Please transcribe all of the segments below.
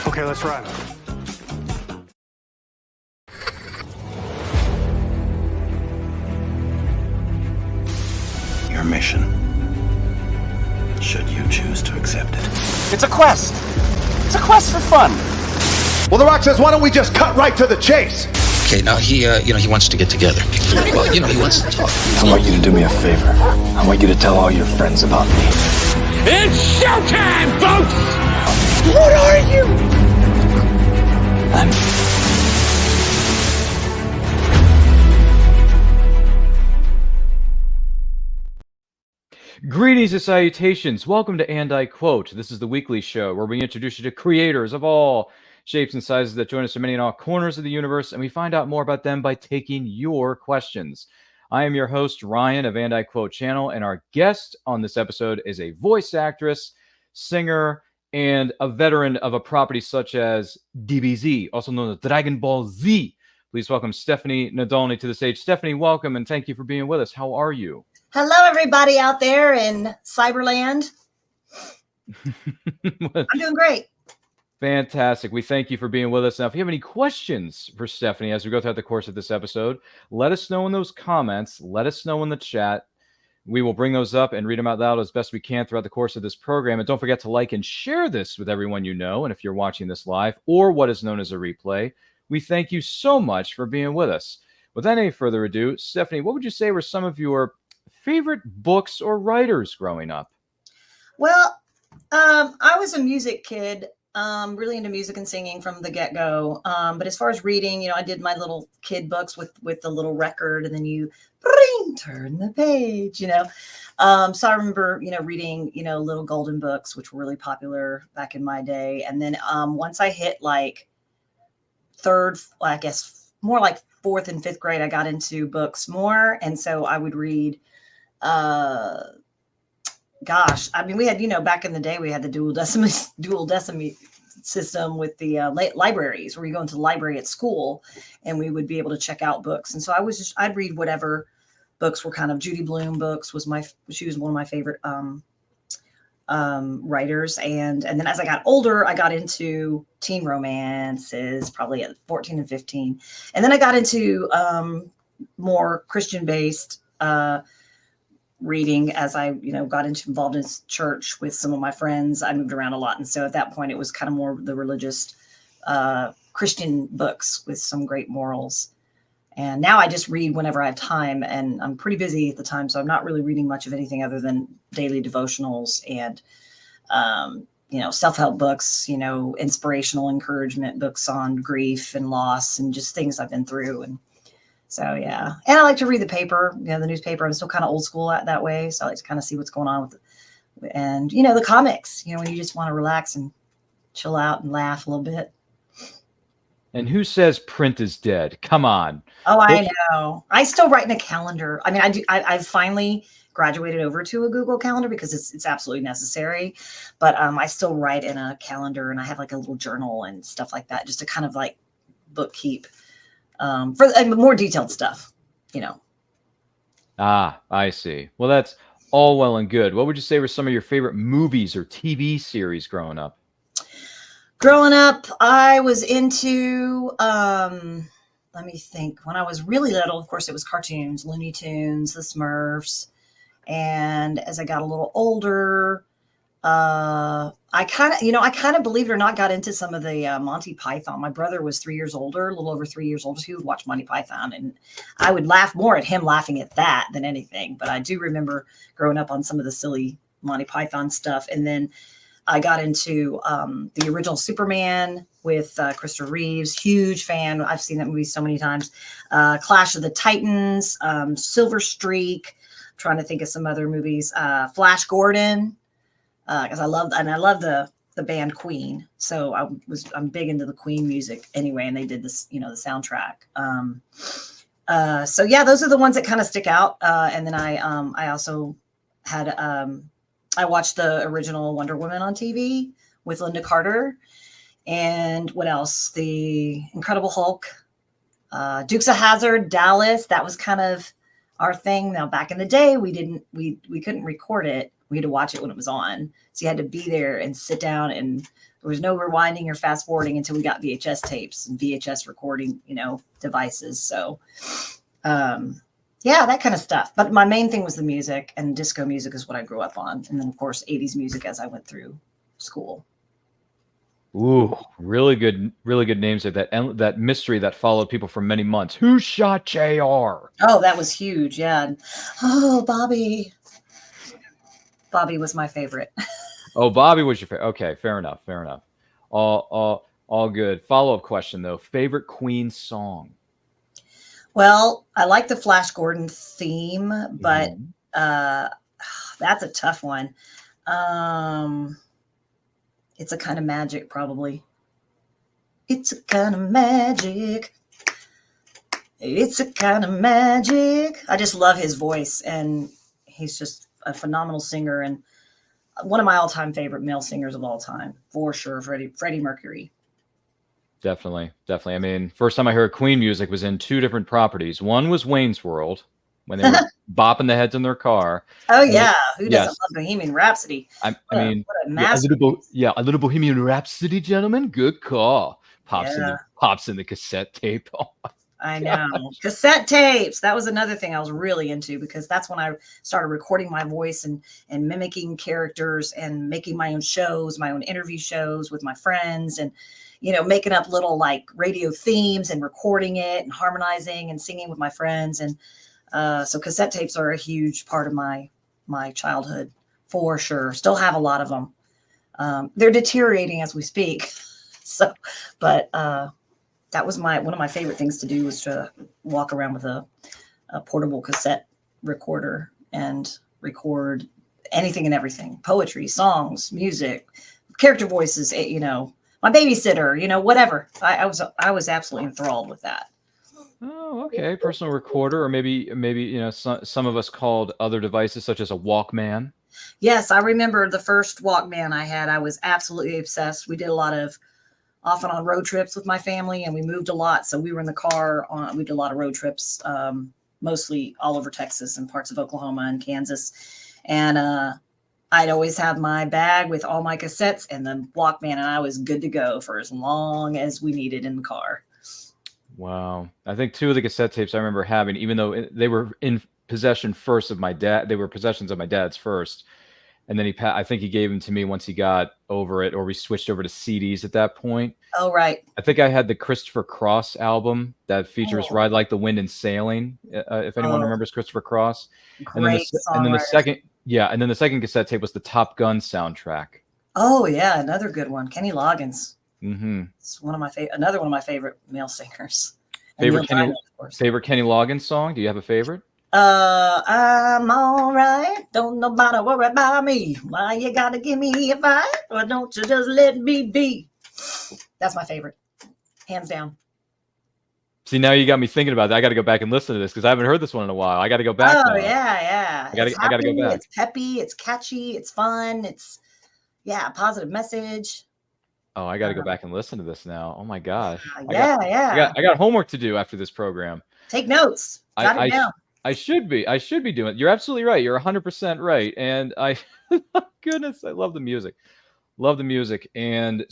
Okay, let's run. Your mission, should you choose to accept it. It's a quest. It's a quest for fun. Well, The Rock says, why don't we just cut right to the chase? Okay, now he wants to get together. Well, he wants to talk. I want you to do me a favor. I want you to tell all your friends about me. It's showtime, folks! What are you? I'm... Greetings and salutations. Welcome to And I Quote. This is the weekly show where we introduce you to creators of all shapes and sizes that join us from many and all corners of the universe, and we find out more about them by taking your questions. I am your host, Ryan of And I Quote channel, and our guest on this episode is a voice actress, singer, and a veteran of a property such as DBZ, also known as Dragonball Z. Please welcome Stephanie Nadolny to the stage. Stephanie, welcome, and thank you for being with us. How are you? Hello, everybody out there in Cyberland. I'm doing great. Fantastic. We thank you for being with us. Now, if you have any questions for Stephanie as we go throughout the course of this episode, let us know in those comments. Let us know in the chat. We will bring those up and read them out loud as best we can throughout the course of this program. And don't forget to like and share this with everyone you know. And if you're watching this live or what is known as a replay, we thank you so much for being with us. Without any further ado, Stephanie, what would you say were some of your favorite books or writers growing up? Well, I was a music kid, really into music and singing from the get-go. But as far as reading, I did my little kid books with the little record, and then you turn the page, So I remember, reading, little golden books, which were really popular back in my day. And then once I hit like third, I guess more like fourth and fifth grade, I got into books more. And so I would read, gosh, I mean, we had, back in the day, we had the dual decimal system with the libraries, where you go into the library at school and we would be able to check out books. And so I'd read whatever books were kind of Judy Blume books she was one of my favorite writers. And then as I got older, I got into teen romances, probably at 14 and 15. And then I got into more Christian-based reading as I, got involved in church with some of my friends. I moved around a lot. And so at that point, it was kind of more the religious Christian books with some great morals. And now I just read whenever I have time, and I'm pretty busy at the time. So I'm not really reading much of anything other than daily devotionals and, self-help books, inspirational encouragement books on grief and loss and just things I've been through. And so, yeah. And I like to read the paper, the newspaper. I'm still kind of old school that way. So I like to kind of see what's going on with it. And, the comics, when you just want to relax and chill out and laugh a little bit. And who says print is dead? Come on. Oh, I know. I still write in a calendar. I mean, I do. I've finally graduated over to a Google Calendar because it's absolutely necessary. But I still write in a calendar, and I have like a little journal and stuff like that, just to kind of like bookkeep for more detailed stuff, Ah, I see. Well, that's all well and good. What would you say were some of your favorite movies or TV series growing up? Growing up, I was into, let me think. When I was really little, of course, it was cartoons, Looney Tunes, the Smurfs. And as I got a little older, I kind of, believe it or not, got into some of the Monty Python. My brother was 3 years older, a little over 3 years older. So he would watch Monty Python, and I would laugh more at him laughing at that than anything. But I do remember growing up on some of the silly Monty Python stuff. And then I got into the original Superman with Christopher Reeves. Huge fan. I've seen that movie so many times. Clash of the Titans, Silver Streak. I'm trying to think of some other movies. Flash Gordon, because I love the band Queen. So I'm big into the Queen music anyway, and they did this, the soundtrack. So yeah, those are the ones that kind of stick out. And then I also had I watched the original Wonder Woman on TV with Linda Carter. And what else? The Incredible Hulk, Dukes of Hazzard, Dallas. That was kind of our thing. Now, back in the day, we couldn't record it. We had to watch it when it was on. So you had to be there and sit down, and there was no rewinding or fast forwarding until we got VHS tapes and VHS recording, devices. So, yeah, that kind of stuff. But my main thing was the music, and disco music is what I grew up on. And then, of course, 80s music as I went through school. Ooh, really good names of that mystery that followed people for many months. Who shot JR? Oh, that was huge. Yeah. Oh, Bobby. Bobby was my favorite. Oh, Bobby was your favorite. Okay, fair enough. All good. Follow-up question though. Favorite Queen song? Well, I like the Flash Gordon theme, but that's a tough one. It's a Kind of Magic, probably. It's a kind of magic. It's a kind of magic. I just love his voice, and he's just a phenomenal singer and one of my all-time favorite male singers of all time, for sure. Freddie Mercury. Definitely. I mean, first time I heard Queen music was in two different properties. One was Wayne's World, when they were bopping the heads in their car. Oh yeah, who doesn't love Bohemian Rhapsody? I mean, what a masterpiece. a little Bohemian Rhapsody, gentlemen. Good call. Pops in the cassette tape. Oh, I know. Cassette tapes. That was another thing I was really into, because that's when I started recording my voice and mimicking characters and making my own shows, my own interview shows with my friends, and making up little like radio themes and recording it and harmonizing and singing with my friends. And so cassette tapes are a huge part of my childhood, for sure. Still have a lot of them. They're deteriorating as we speak. So, but that was one of my favorite things to do, was to walk around with a portable cassette recorder and record anything and everything: poetry, songs, music, character voices, my babysitter, whatever. I was absolutely enthralled with that. Oh, okay. Personal recorder, or maybe some of us called other devices such as a Walkman. Yes, I remember the first Walkman I had. I was absolutely obsessed. We did a lot of off and on road trips with my family, and we moved a lot. So we were in the car we did a lot of road trips, mostly all over Texas and parts of Oklahoma and Kansas. And I'd always have my bag with all my cassettes and the Walkman, and I was good to go for as long as we needed in the car. Wow. I think two of the cassette tapes I remember having, even though they were in possession first of my dad, they were possessions of my dad's first. And then I think he gave them to me once he got over it, or we switched over to CDs at that point. Oh, right. I think I had the Christopher Cross album that features Ride Like the Wind and Sailing, if anyone remembers Christopher Cross. And then the second cassette tape was the Top Gun soundtrack. Oh, yeah, another good one. Kenny Loggins. Mm-hmm. It's another one of my favorite male singers. Favorite Kenny Loggins song? Do you have a favorite? I'm all right. Don't nobody worry about me. Why you gotta give me a fight? Or don't you just let me be? That's my favorite, hands down. See, now you got me thinking about that. I got to go back and listen to this, because I haven't heard this one in a while. I got to go back. Oh, yeah. I got to go back. It's peppy. It's catchy. It's fun. It's positive message. Oh, I got to go back and listen to this now. Oh my gosh. Yeah. I got homework to do after this program. Take notes. Jot it down. I should be doing it. You're absolutely right. You're 100% right. And goodness, I love the music. And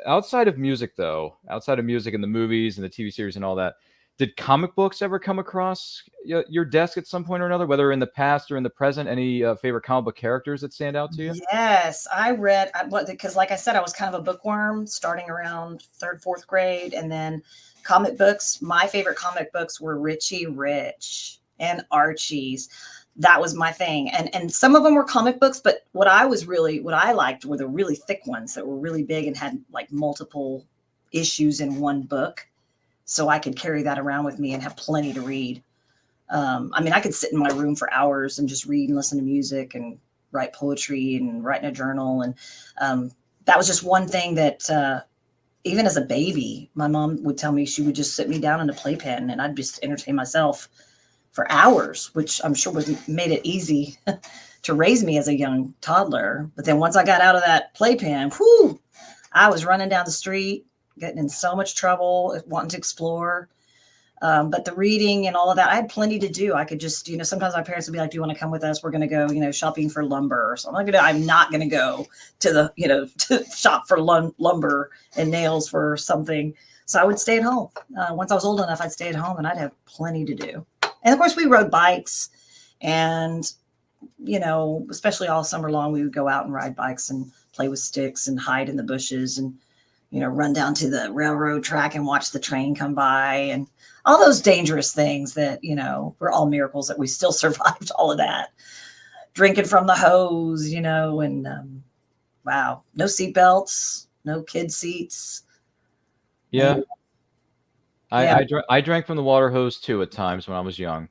outside of music and the movies and the TV series and all that, did comic books ever come across your desk at some point or another, whether in the past or in the present? Any favorite comic book characters that stand out to you? Yes, I read, because like I said, I was kind of a bookworm starting around 3rd, 4th grade. And then comic books, my favorite comic books were Richie Rich and Archie's. That was my thing. And some of them were comic books, but what I liked were the really thick ones that were really big and had like multiple issues in one book. So I could carry that around with me and have plenty to read. I could sit in my room for hours and just read and listen to music and write poetry and write in a journal. And that was just one thing that even as a baby, my mom would tell me she would just sit me down in a playpen and I'd just entertain myself for hours, which I'm sure made it easy to raise me as a young toddler. But then once I got out of that playpen, I was running down the street, getting in so much trouble, wanting to explore. But the reading and all of that, I had plenty to do. I could just, sometimes my parents would be like, do you want to come with us? We're going to go, shopping for lumber or something. I'm not going to go to the, to shop for lumber and nails for something. So I would stay at home. Once I was old enough, I'd stay at home and I'd have plenty to do. And of course we rode bikes and, especially all summer long, we would go out and ride bikes and play with sticks and hide in the bushes and, run down to the railroad track and watch the train come by and all those dangerous things that, were all miracles that we still survived all of that. Drinking from the hose, and wow, no seatbelts, no kid seats. Yeah. Yeah. I drank from the water hose too at times when I was young.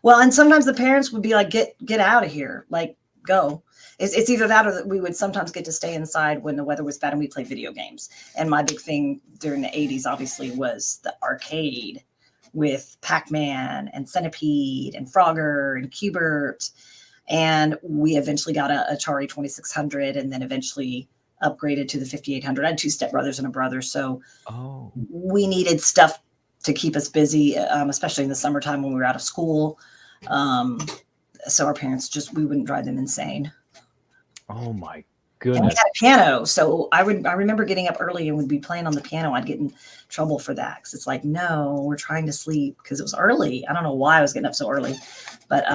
Well, and sometimes the parents would be like, get out of here, like go. It's either that or that we would sometimes get to stay inside when the weather was bad and we played video games. And my big thing during the 80s, obviously, was the arcade with Pac-Man and Centipede and Frogger and Q*bert. And we eventually got a Atari 2600 and then eventually upgraded to the 5800. I had two stepbrothers and a brother. So we needed stuff to keep us busy, especially in the summertime when we were out of school. So our parents we wouldn't drive them insane. Oh my goodness. And we had a piano. So I remember getting up early and would be playing on the piano. I'd get in trouble for that. Cause it's like, no, we're trying to sleep because it was early. I don't know why I was getting up so early, but,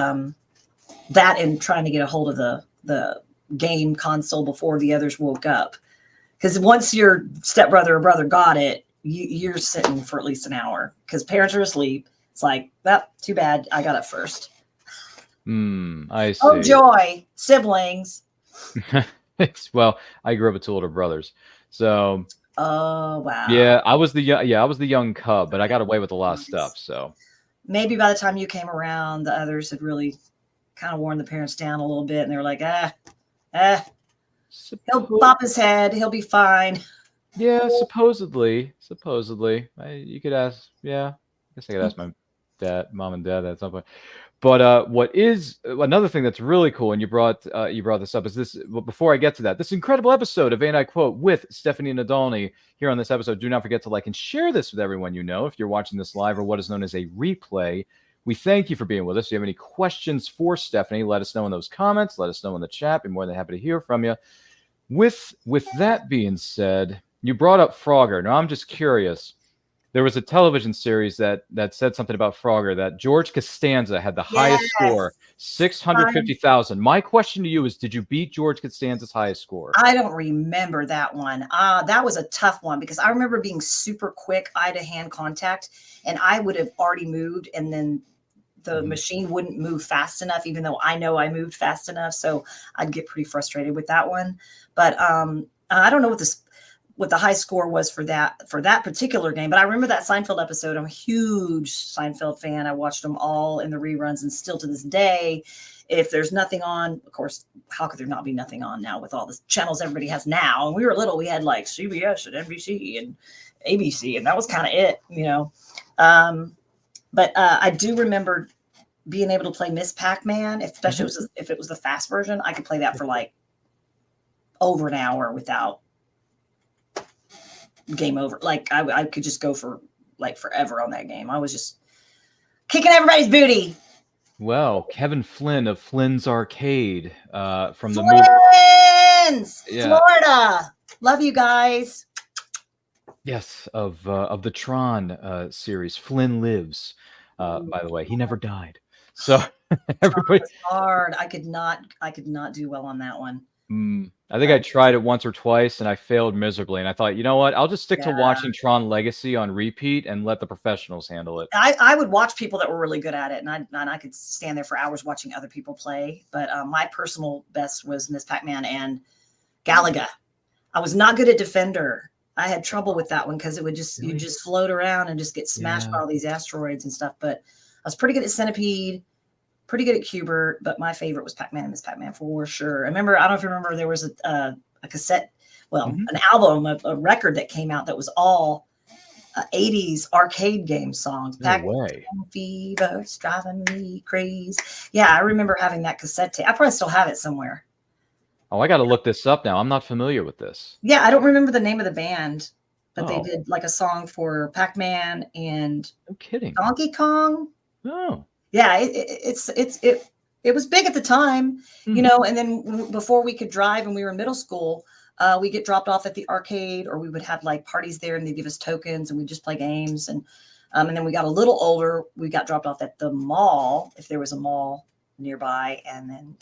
that and trying to get a hold of the game console before the others woke up. Cause once your stepbrother or brother got it, you're sitting for at least an hour because parents are asleep. It's like, too bad. I got up first. I see. Oh, joy. Siblings. Well, I grew up with two older brothers. So, oh, wow. Yeah, I was the young cub, but I got away with a lot of stuff. So maybe by the time you came around, the others had really kind of worn the parents down a little bit. And they were like, he'll pop his head. He'll be fine. Yeah, supposedly. You could ask. Yeah, I guess I could ask my mom and dad at some point. But what is another thing that's really cool, and you brought this up, is this. Well, before I get to that, this incredible episode of And I Quote with Stephanie Nadolny here on this episode. Do not forget to like and share this with everyone you know if you're watching this live or what is known as a replay. We thank you for being with us. If you have any questions for Stephanie, let us know in those comments. Let us know in the chat. Be more than happy to hear from you. With that being said, you brought up Frogger. Now I'm just curious. There was a television series that said something about Frogger, that George Costanza had the highest score, 650,000. My question to you is, did you beat George Costanza's highest score? I don't remember that one. That was a tough one because I remember being super quick, eye-to-hand contact, and I would have already moved, and then the machine wouldn't move fast enough, even though I know I moved fast enough. So I'd get pretty frustrated with that one. But I don't know what the high score was for that particular game. But I remember that Seinfeld episode. I'm a huge Seinfeld fan. I watched them all in the reruns, and still to this day, if there's nothing on, of course, how could there not be nothing on now with all the channels everybody has now? And we were little, we had like CBS and NBC and ABC, and that was kind of it, But I do remember being able to play Miss Pac-Man, especially if it was the fast version. I could play that for like over an hour without game over. Like I could just go for like forever on that game. I was just kicking everybody's booty. Well, Kevin Flynn of Flynn's Arcade from the Flynn's, Florida. Love you guys. Yes, of the Tron series, Flynn Lives. By the way, he never died. So everybody, hard. I could not do well on that one. I think I tried it once or twice and I failed miserably. And I thought, you know what? I'll just stick to watching Tron Legacy on repeat and let the professionals handle it. I would watch people that were really good at it, and I could stand there for hours watching other people play. But my personal best was Miss Pac-Man and Galaga. I was not good at Defender. I had trouble with that one because it would just you just float around and just get smashed by all these asteroids and stuff. But I was pretty good at Centipede, pretty good at Q*bert, but my favorite was Pac-Man and Miss Pac-Man for sure. I don't know if you remember, there was a cassette, an album, a record that came out that was all 80s arcade game songs. No way. Fever, it's driving me crazy. Yeah, I remember having that cassette tape. I probably still have it somewhere. Oh, I got to look this up now. I'm not familiar with this. Yeah, I don't remember the name of the band. but they did like a song for Pac-Man and No kidding. Donkey Kong. Oh. Yeah, it was big at the time, you know. And then before we could drive, and we were in middle school, we get dropped off at the arcade, or we would have like parties there, and they give us tokens, and we just play games. And then we got a little older, we got dropped off at the mall if there was a mall nearby, and then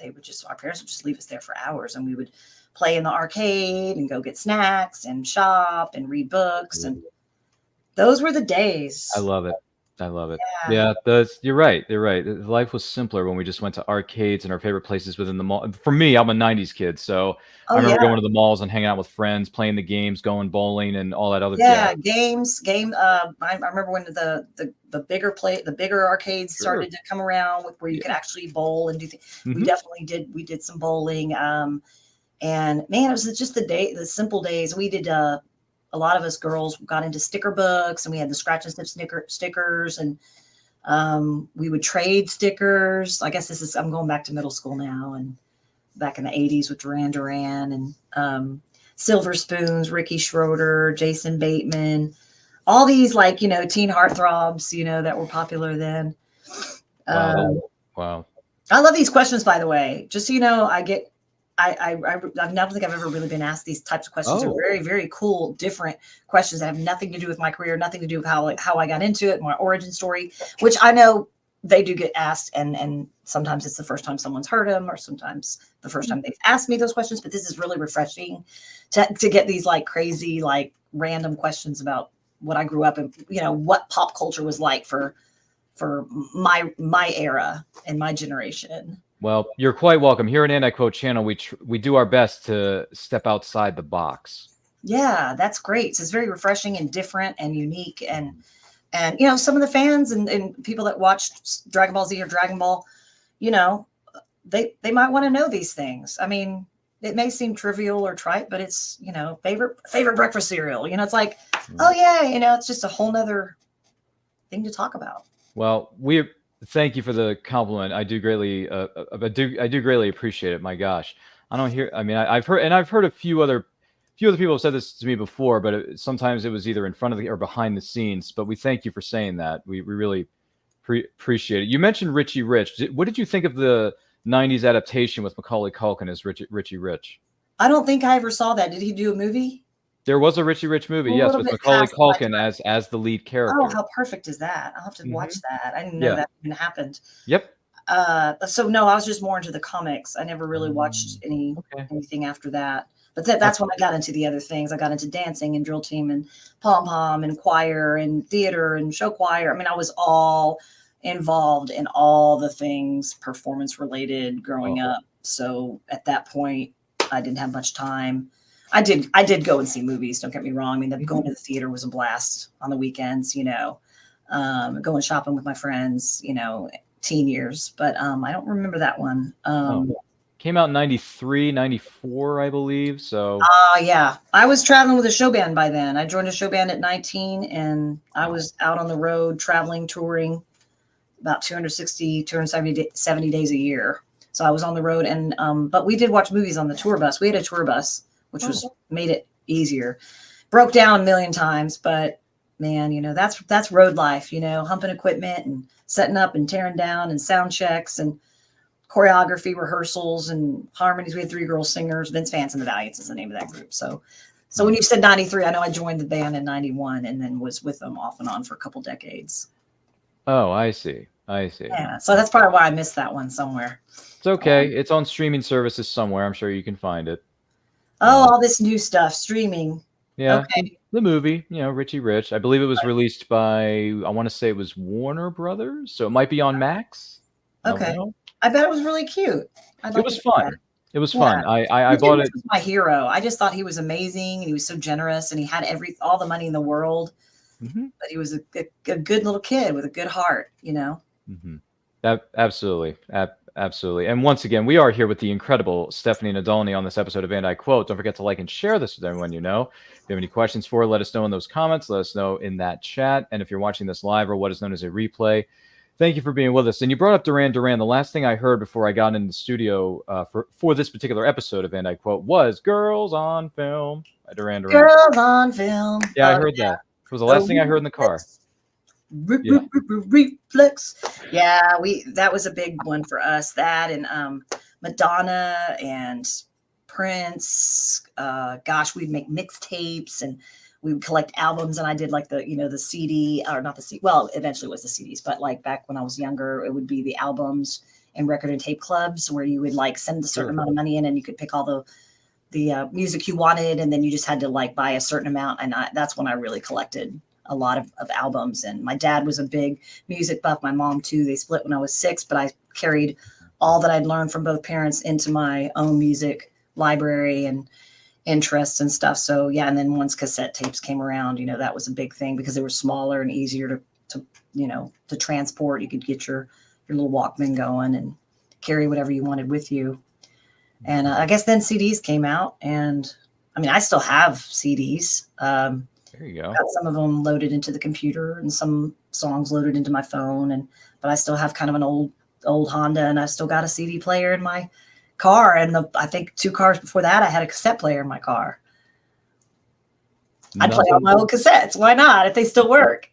our parents would just leave us there for hours, and we would play in the arcade and go get snacks and shop and read books, and those were the days. I love it. Yeah, you're right. Life was simpler when we just went to arcades and our favorite places within the mall. For me, I'm a 90s kid, so I remember going to the malls and hanging out with friends, playing the games, going bowling, and all that other jazz. I remember when the bigger arcades started to come around where you could actually bowl and do things. We definitely did. We did some bowling, and man, it was just the simple days. We did. A lot of us girls got into sticker books, and we had the scratch and snip stickers, and we would trade stickers. I guess I'm going back to middle school now, and back in the 80s with Duran Duran and Silver Spoons, Ricky Schroeder, Jason Bateman, all these like, teen heartthrobs, that were popular then. Wow. I love these questions, by the way. Just so you know, I don't think I've ever really been asked these types of questions. They're very, very cool, different questions that have nothing to do with my career, nothing to do with how I got into it, my origin story, which I know they do get asked. And sometimes it's the first time someone's heard them, or sometimes the first time they've asked me those questions. But this is really refreshing to get these like crazy, like random questions about what I grew up in, what pop culture was like for my era and my generation. Well, you're quite welcome. Here at Ann Quote Channel, we do our best to step outside the box. Yeah, that's great. So it's very refreshing and different and unique. And some of the fans and people that watched Dragon Ball Z or Dragon Ball, they might want to know these things. I mean, it may seem trivial or trite, but it's, favorite breakfast cereal. It's like, oh yeah, it's just a whole nother thing to talk about. Well, thank you for the compliment. I do greatly, appreciate it. My gosh, I've heard a few other people have said this to me before, but sometimes it was either in front of or behind the scenes. But we thank you for saying that. We really appreciate it. You mentioned Richie Rich. What did you think of the '90s adaptation with Macaulay Culkin as Richie Rich? I don't think I ever saw that. Did he do a movie? There was a Richie Rich movie, yes, with Macaulay Culkin as the lead character. Oh, how perfect is that? I'll have to watch that. I didn't know that even happened. Yep. So no, I was just more into the comics. I never really watched anything after that. But that's when I got into the other things. I got into dancing and drill team and pom-pom and choir and theater and show choir. I mean, I was all involved in all the things performance related growing up. So at that point, I didn't have much time. I did go and see movies. Don't get me wrong. I mean, going to the theater was a blast on the weekends, going shopping with my friends, teen years, but I don't remember that one. Came out in 93, 94, I believe. So yeah, I was traveling with a show band by then. I joined a show band at 19, and I was out on the road traveling, touring about 270 days a year. So I was on the road, and but we did watch movies on the tour bus. We had a tour bus, which made it easier. Broke down a million times, but man, that's road life, humping equipment and setting up and tearing down and sound checks and choreography rehearsals and harmonies. We had 3 girl singers. Vince Vance and the Valiants is the name of that group. So when you said 93, I know I joined the band in 91 and then was with them off and on for a couple decades. Oh, I see. Yeah, so that's probably why I missed that one somewhere. It's okay. It's on streaming services somewhere. I'm sure you can find it. All this new stuff, streaming. Yeah. Okay. The movie, Richie Rich. I believe it was released by, I want to say it was Warner Brothers. So it might be on Max. Okay. I bet it was really cute. It was fun. It was fun. I bought it. Was my hero. I just thought he was amazing, and he was so generous, and he had all the money in the world. Mm-hmm. But he was a good little kid with a good heart, Mm-hmm. Absolutely. Absolutely. And once again, we are here with the incredible Stephanie Nadolny on this episode of And I Quote. Don't forget to like and share this with everyone you know. If you have any questions for her, let us know in those comments. Let us know in that chat. And if you're watching this live or what is known as a replay, Thank you for being with us. And you brought up Duran Duran. The last thing I heard before I got in the studio for this particular episode of And I Quote was Girls on Film by Duran Duran. Girls on Film. Yeah, I heard that. It was the last thing I heard in the car. Reflex. Yeah, that was a big one for us. That and Madonna and Prince. Gosh, we'd make mixtapes and we would collect albums, and I did like the CD, or not the CD. Well, eventually it was the CDs, but like back when I was younger, it would be the albums and record and tape clubs where you would like send a certain amount of money in, and you could pick all the music you wanted, and then you just had to like buy a certain amount. And that's when I really collected a lot of albums. And my dad was a big music buff. My mom too. They split when I was 6, but I carried all that I'd learned from both parents into my own music library and interests and stuff. So yeah, and then once cassette tapes came around, that was a big thing because they were smaller and easier to transport. You could get your little Walkman going and carry whatever you wanted with you. And I guess then CDs came out, and I mean, I still have CDs. There you go. Got some of them loaded into the computer and some songs loaded into my phone, but I still have kind of an old Honda, and I've still got a CD player in my car. And I think 2 cars before that, I had a cassette player in my car. I'd play on my old cassettes. Why not? If they still work.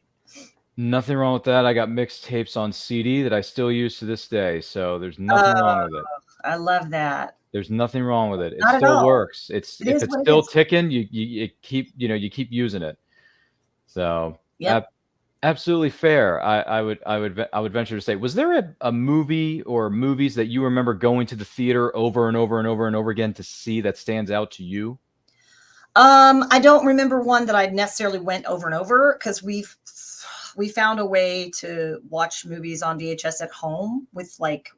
Nothing wrong with that. I got mixtapes on CD that I still use to this day. So there's nothing wrong with it. I love that. There's nothing wrong with it. It Not still works. If it's still is. ticking, you keep using it. So Yep. Absolutely fair. I would venture to say, was there a movie or movies that you remember going to the theater over and over and over and over again to see that stands out to you? I don't remember one that I necessarily went over and over, because we found a way to watch movies on VHS at home with like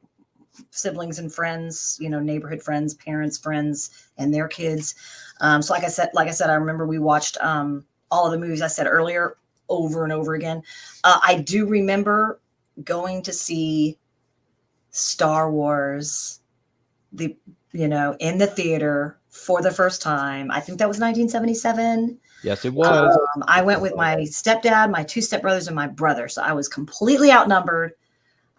siblings and friends, neighborhood friends, parents, friends, and their kids. So like I said, I remember we watched all of the movies I said earlier over and over again. I do remember going to see Star Wars, in the theater for the first time. I think that was 1977. Yes, it was. I went with my stepdad, my 2 stepbrothers, and my brother. So I was completely outnumbered.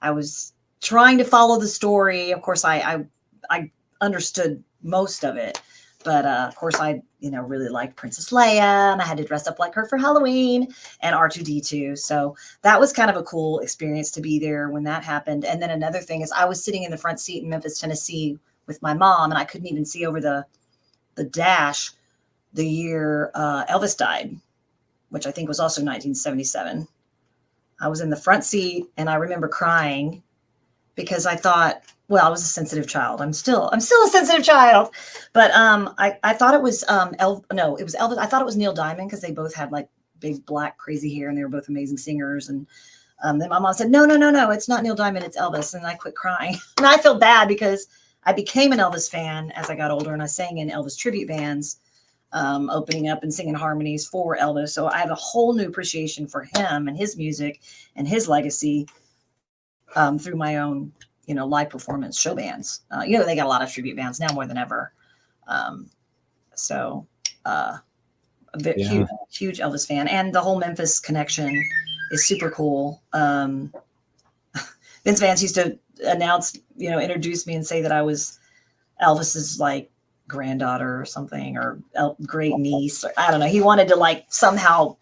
I was trying to follow the story. Of course, I understood most of it, but of course, I really liked Princess Leia, and I had to dress up like her for Halloween, and R2-D2. So that was kind of a cool experience to be there when that happened. And then another thing is, I was sitting in the front seat in Memphis, Tennessee, with my mom, and I couldn't even see over the dash the year Elvis died, which I think was also 1977. I was in the front seat, and I remember crying because I thought, well, I was a sensitive child. I'm still a sensitive child, but I thought it was it was Elvis. I thought it was Neil Diamond, because they both had like big black crazy hair, and they were both amazing singers. And then my mom said, no, it's not Neil Diamond, it's Elvis. And I quit crying, and I felt bad because I became an Elvis fan as I got older, and I sang in Elvis tribute bands, opening up and singing harmonies for Elvis. So I have a whole new appreciation for him and his music and his legacy through my own, live performance show bands. They got a lot of tribute bands now more than ever. Huge Elvis fan, and the whole Memphis connection is super cool. Vince Vance used to announce, introduce me and say that I was Elvis's like granddaughter or something, or great niece. Or, I don't know. He wanted to like somehow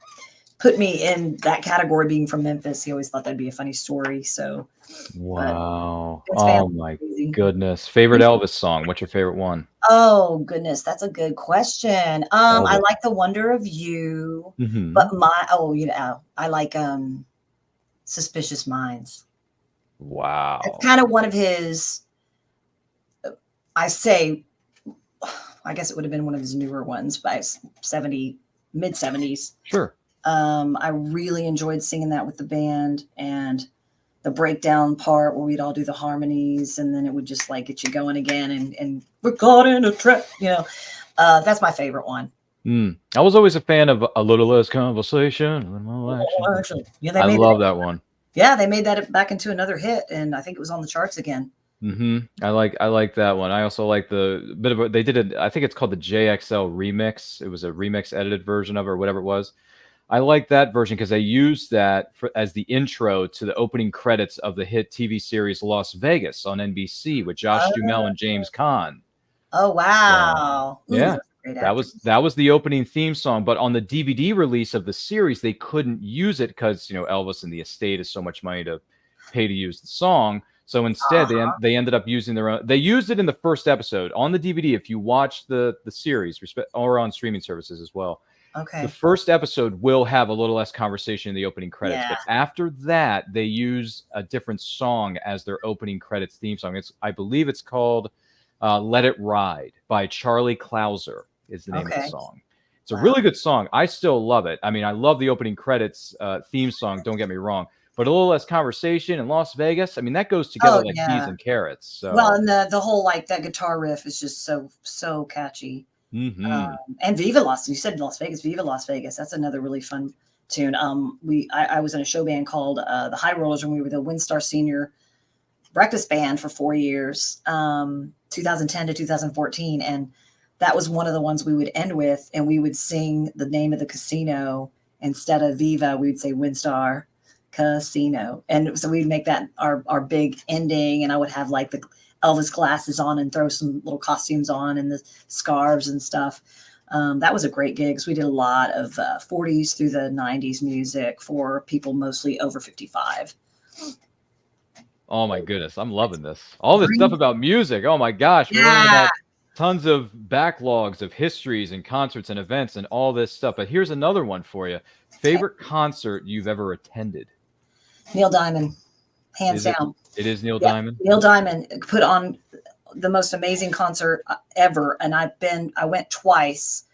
put me in that category, being from Memphis. He always thought that'd be a funny story. So, wow. Oh my goodness. Favorite Elvis song? What's your favorite one? Oh goodness, that's a good question. I like The Wonder of You, but I like Suspicious Minds. Wow. It's kind of one of his, I guess it would have been one of his newer ones by mid 70s. Sure. I really enjoyed singing that with the band, and the breakdown part where we'd all do the harmonies, and then it would just like get you going again, and we're caught in a trap, that's my favorite one. I was always a fan of A Little Less Conversation. I love that one. Yeah, they made that back into another hit, and I think it was on the charts again. I like that one. I also like they did I think it's called the JXL remix. It was a remix edited version of it, or whatever it was. I like that version because they used that as the intro to the opening credits of the hit TV series Las Vegas on NBC with Josh Duhamel and James Caan. Oh wow! So, yeah, that was the opening theme song. But on the DVD release of the series, they couldn't use it because Elvis and the estate is so much money to pay to use the song. So instead, they ended up using their own. They used it in the first episode on the DVD. If you watch the series, or on streaming services as well. Okay. The first episode will have a little less conversation in the opening credits, but after that, they use a different song as their opening credits theme song. I believe it's called "Let It Ride" by Charlie Clouser is the name of the song. It's a really good song. I still love it. I mean, I love the opening credits theme song. Don't get me wrong, but a little less conversation in Las Vegas. I mean, that goes together like peas and carrots. So. Well, and the whole like that guitar riff is just so catchy. Mm-hmm. And Viva Las, you said Las Vegas, Viva Las Vegas. That's another really fun tune. I was in a show band called the High Rollers, and we were the WinStar Senior Breakfast Band for 4 years, 2010 to 2014. And that was one of the ones we would end with, and we would sing the name of the casino instead of Viva. We would say WinStar Casino. And so we'd make that our big ending, and I would have like the Elvis glasses on and throw some little costumes on and the scarves and stuff. That was a great gig. So we did a lot of 40s through the 90s music for people mostly over 55. Oh my goodness, I'm loving this. All this stuff about music. Oh my gosh, we're learning about tons of backlogs of histories and concerts and events and all this stuff. But here's another one for you. Favorite concert you've ever attended? Neil Diamond, hands down. It is Neil Diamond. Neil Diamond put on the most amazing concert ever, and I went twice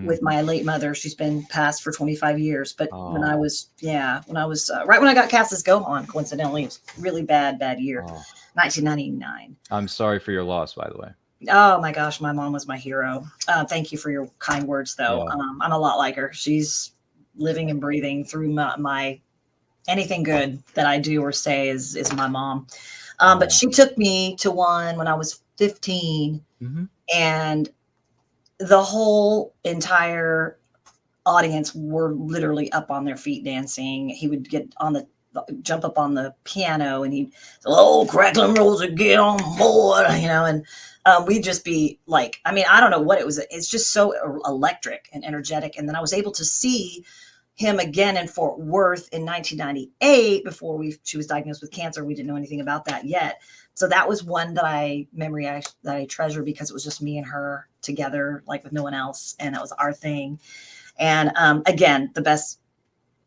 with my late mother. She's been passed for 25 years, but when I was right when I got cast as Gohan, coincidentally, it was a really bad year, 1999. I'm sorry for your loss, by the way. Oh my gosh, my mom was my hero. Thank you for your kind words, though. Yeah. I'm a lot like her. She's living and breathing through my anything good that I do or say is my mom. But she took me to one when I was 15, and the whole entire audience were literally up on their feet dancing. He would jump up on the piano, and he'd, "Oh, crackling Rosa, get on board," and we'd just be like, I mean, I don't know what it was. It's just so electric and energetic. And then I was able to see him again in Fort Worth in 1998 before she was diagnosed with cancer. We didn't know anything about that yet. So that was one that I treasure because it was just me and her together, like with no one else. And it was our thing. And again, the best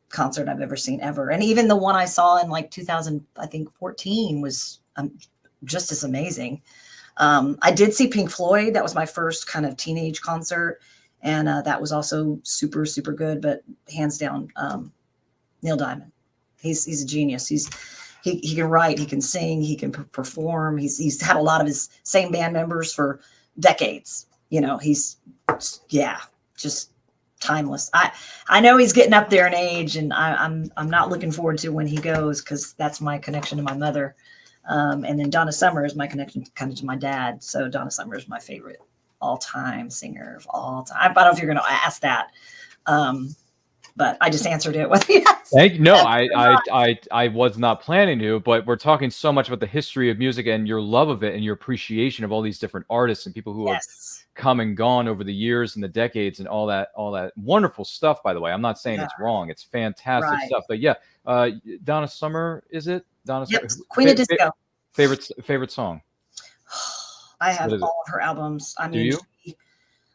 concert I've ever seen ever. And even the one I saw in like 2014 was just as amazing. I did see Pink Floyd. That was my first kind of teenage concert. And that was also super, super good, but hands down, Neil Diamond. He's a genius. He can write, he can sing, he can perform. He's had a lot of his same band members for decades. He's just timeless. I know he's getting up there in age, and I'm not looking forward to when he goes, because that's my connection to my mother. And then Donna Summer is my connection kind of to my dad. So Donna Summer is my favorite all-time singer of all time. I don't know if you're going to ask that, but I just answered it with yes. No, I was not planning to, but we're talking so much about the history of music and your love of it and your appreciation of all these different artists and people who have come and gone over the years and the decades and all that wonderful stuff. By the way, I'm not saying it's wrong. It's fantastic stuff. But yeah, Donna Summer, is it? Donna Summer, Queen of Disco. Favorite song? I have all of her albums. I mean, do you?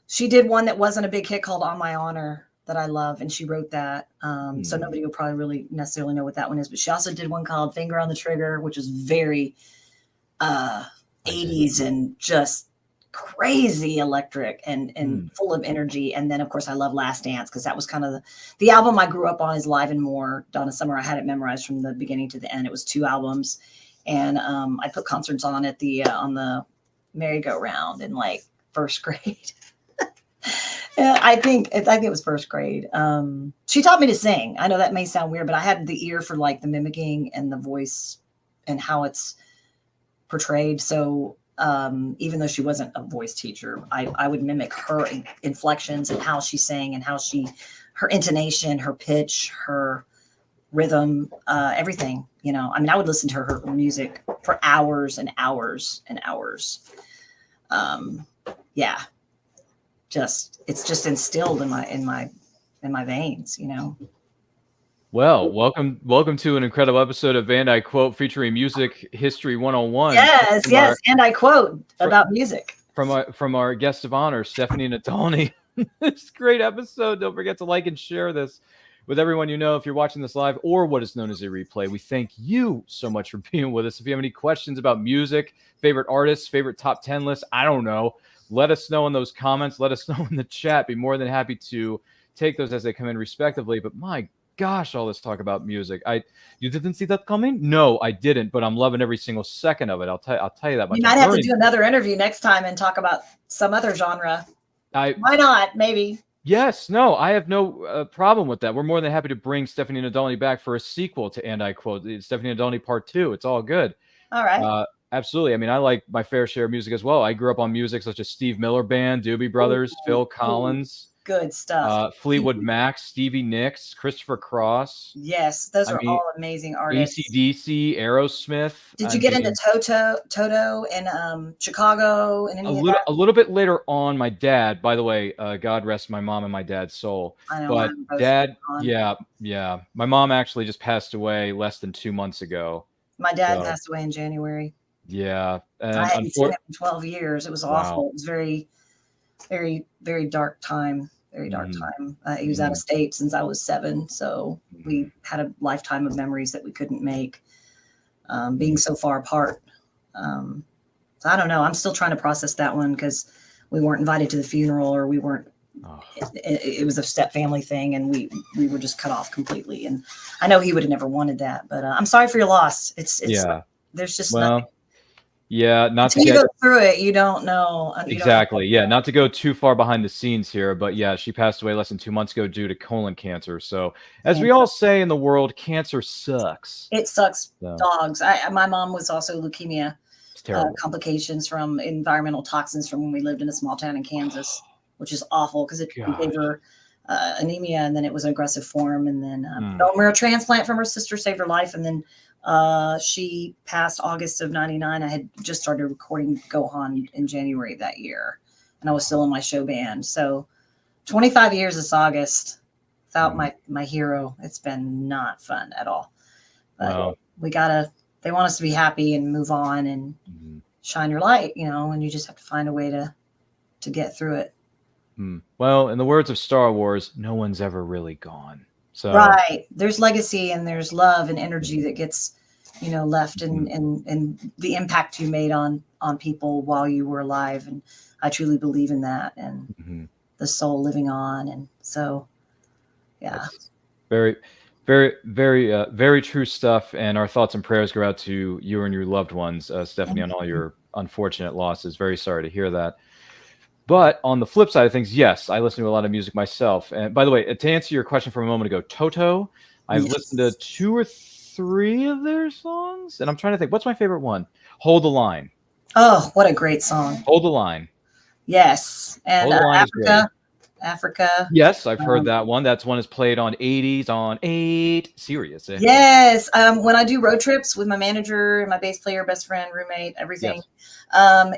She did one that wasn't a big hit called "On My Honor" that I love, and she wrote that. So nobody will probably really necessarily know what that one is. But she also did one called "Finger on the Trigger," which is very 80s and just crazy electric and full of energy. And then, of course, I love "Last Dance" because that was kind of the album I grew up on. Is Live and More. Donna Summer. I had it memorized from the beginning to the end. It was 2 albums, and I put concerts on at the on the merry-go-round in like first grade. I think it was first grade. She taught me to sing. I know that may sound weird, but I had the ear for like the mimicking and the voice and how it's portrayed. So even though she wasn't a voice teacher, I would mimic her inflections and how she sang and how her intonation, her pitch, her rhythm, everything, you know. I mean, I would listen to her music for hours and hours and hours. Yeah, it's just instilled in my veins, you know. Well, welcome to an incredible episode of And I Quote, featuring Music History 101. Yes, and I quote about music. From our guest of honor, Stephanie Nadolny. It's a great episode. Don't forget to like and share this with everyone you know if you're watching this live or what is known as a replay. We thank you so much for being with us. If you have any questions about music, favorite artists, favorite top 10 lists, I don't know, let us know in those comments. Let us know in the chat. Be more than happy to take those as they come in respectively. But my gosh, all this talk about music. You didn't see that coming? No, I didn't, but I'm loving every single second of it. I'll tell you that much. You might have to do another interview next time and talk about some other genre. Why not? Maybe. Yes, no, I have no problem with that. We're more than happy to bring Stephanie Nadolny back for a sequel to And I Quote, Stephanie Nadolny Part 2. It's all good. All right. Absolutely. I mean, I like my fair share of music as well. I grew up on music such as Steve Miller Band, Doobie Brothers, Phil Collins. Good stuff. Fleetwood Mac, Stevie Nicks, Christopher Cross. Yes, those are all amazing artists. AC/DC, Aerosmith. Did you get into Toto and Chicago and any of that? A little bit later on, my dad, by the way, God rest my mom and my dad's soul. I know, but dad, yeah. My mom actually just passed away less than 2 months ago. My dad passed away in January. Yeah. And I hadn't seen him in 12 years. It was awful. It was very, very, very dark time. Very dark time. He was out of state since I was 7. So we had a lifetime of memories that we couldn't make, being so far apart. So I don't know. I'm still trying to process that one because we weren't invited to the funeral, or we weren't. It was a step family thing, and we were just cut off completely. And I know he would have never wanted that, but I'm sorry for your loss. It's there's just nothing. Yeah, not until you go through it, you don't know. Exactly. Yeah, not to go too far behind the scenes here, but yeah, she passed away less than 2 months ago due to colon cancer. So, as we all say in the world, cancer sucks. It sucks, dogs. My mom was also leukemia. It's terrible. Complications from environmental toxins from when we lived in a small town in Kansas, which is awful because it gave her anemia, and then it was an aggressive form, and then bone marrow transplant from her sister saved her life, and then she passed August of 99. I had just started recording Gohan in January of that year, and I was still in my show band. So 25 years this August without my hero. It's been not fun at all. But they want us to be happy and move on and shine your light, you know, and you just have to find a way to get through it. Well, in the words of Star Wars, no one's ever really gone. So right. There's legacy and there's love and energy that gets, you know, left and the impact you made on people while you were alive. And I truly believe in that, and the soul living on. And so, yeah. That's very, very, very, very true stuff. And our thoughts and prayers go out to you and your loved ones, Stephanie, on all your unfortunate losses. Very sorry to hear that. But on the flip side of things, yes, I listen to a lot of music myself. And by the way, to answer your question from a moment ago, Toto, I've listened to 2 or 3 of their songs, and I'm trying to think, what's my favorite one? Hold the Line. Oh, what a great song. Hold the Line. Yes. And Africa. Yes, I've heard that one. That's one is played on 80s on 8 Sirius. Yes. When I do road trips with my manager, my bass player, best friend, roommate, everything,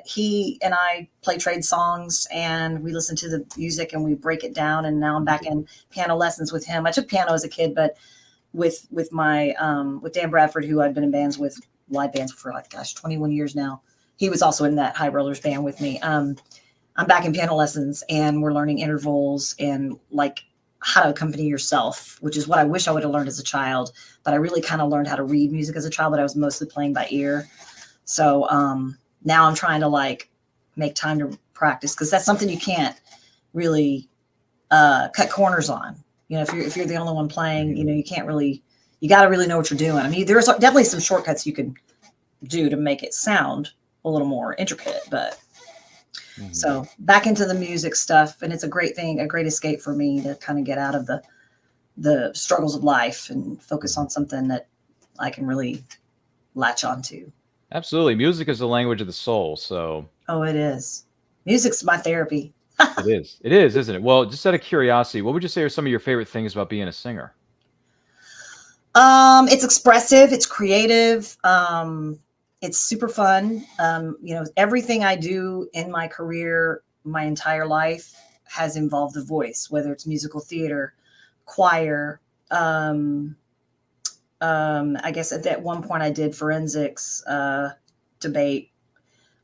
he and I play trade songs, and we listen to the music and we break it down. And now I'm back in piano lessons with him. I took piano as a kid, but with Dan Bradford, who I've been in bands with, live bands for 21 years now. He was also in that High Rollers band with me. I'm back in piano lessons, and we're learning intervals and like how to accompany yourself, which is what I wish I would have learned as a child. But I really kind of learned how to read music as a child, but I was mostly playing by ear. So now I'm trying to like make time to practice, because that's something you can't really cut corners on. You know, if you're the only one playing, you know, you can't really, you got to really know what you're doing. I mean, there's definitely some shortcuts you can do to make it sound a little more intricate, but so back into the music stuff. And it's a great thing, a great escape for me to kind of get out of the struggles of life and focus on something that I can really latch onto. Absolutely. Music is the language of the soul. So Oh, it is. Music's my therapy. it is. It is, isn't it? Well, just out of curiosity, what would you say are some of your favorite things about being a singer? It's expressive, it's creative, it's super fun. Everything I do in my career, my entire life has involved the voice, whether it's musical theater, choir. I guess at that one point I did forensics, debate.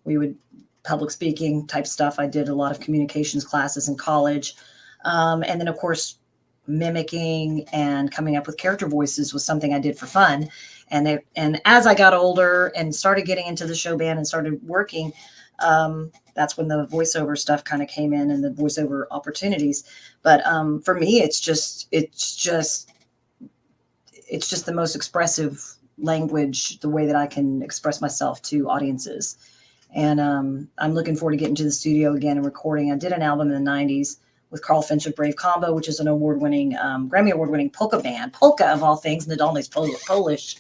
We would public speaking type stuff. I did a lot of communications classes in college. And then of course, mimicking and coming up with character voices was something I did for fun. And as I got older and started getting into the show band and started working, that's when the voiceover stuff kind of came in and the voiceover opportunities. But for me, it's just the most expressive language, the way that I can express myself to audiences. And I'm looking forward to getting to the studio again and recording. I did an album in the 90s with Carl Finch of Brave Combo, which is an award-winning, Grammy award-winning polka band. Polka, of all things, Nadolny's Polish.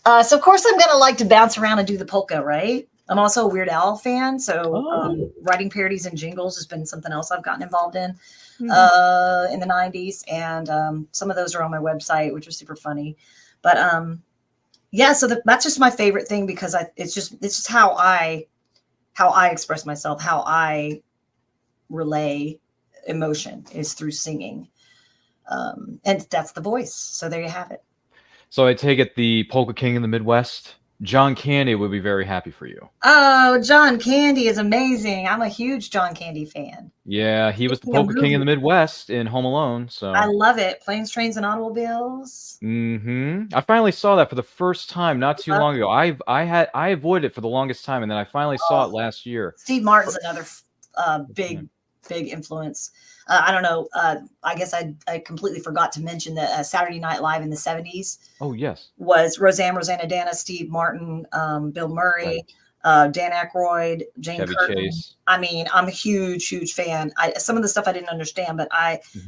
So, of course, I'm going to like to bounce around and do the polka, right? I'm also a Weird Al fan, so writing parodies and jingles has been something else I've gotten involved in in the 90s. And some of those are on my website, which are super funny. But, yeah, so that's just my favorite thing because it's just how I express myself, how I relay emotion is through singing. And that's the voice. So there you have it. So I take it the Polka King in the Midwest, John Candy, would be very happy for you. Oh, John Candy is amazing. I'm a huge John Candy fan. Yeah, he was the Polka King in the Midwest in Home Alone. So I love it. Planes, Trains, and Automobiles. I finally saw that for the first time not too long ago. I avoided it for the longest time, and then I finally saw it last year. Steve Martin's another big influence. I don't know. I guess I completely forgot to mention that Saturday Night Live in the 70s. Oh, yes. Was Rosanna Dana, Steve Martin, Bill Murray, Dan Aykroyd, Jane Curtin. Chase. I mean, I'm a huge fan. Some of the stuff I didn't understand, but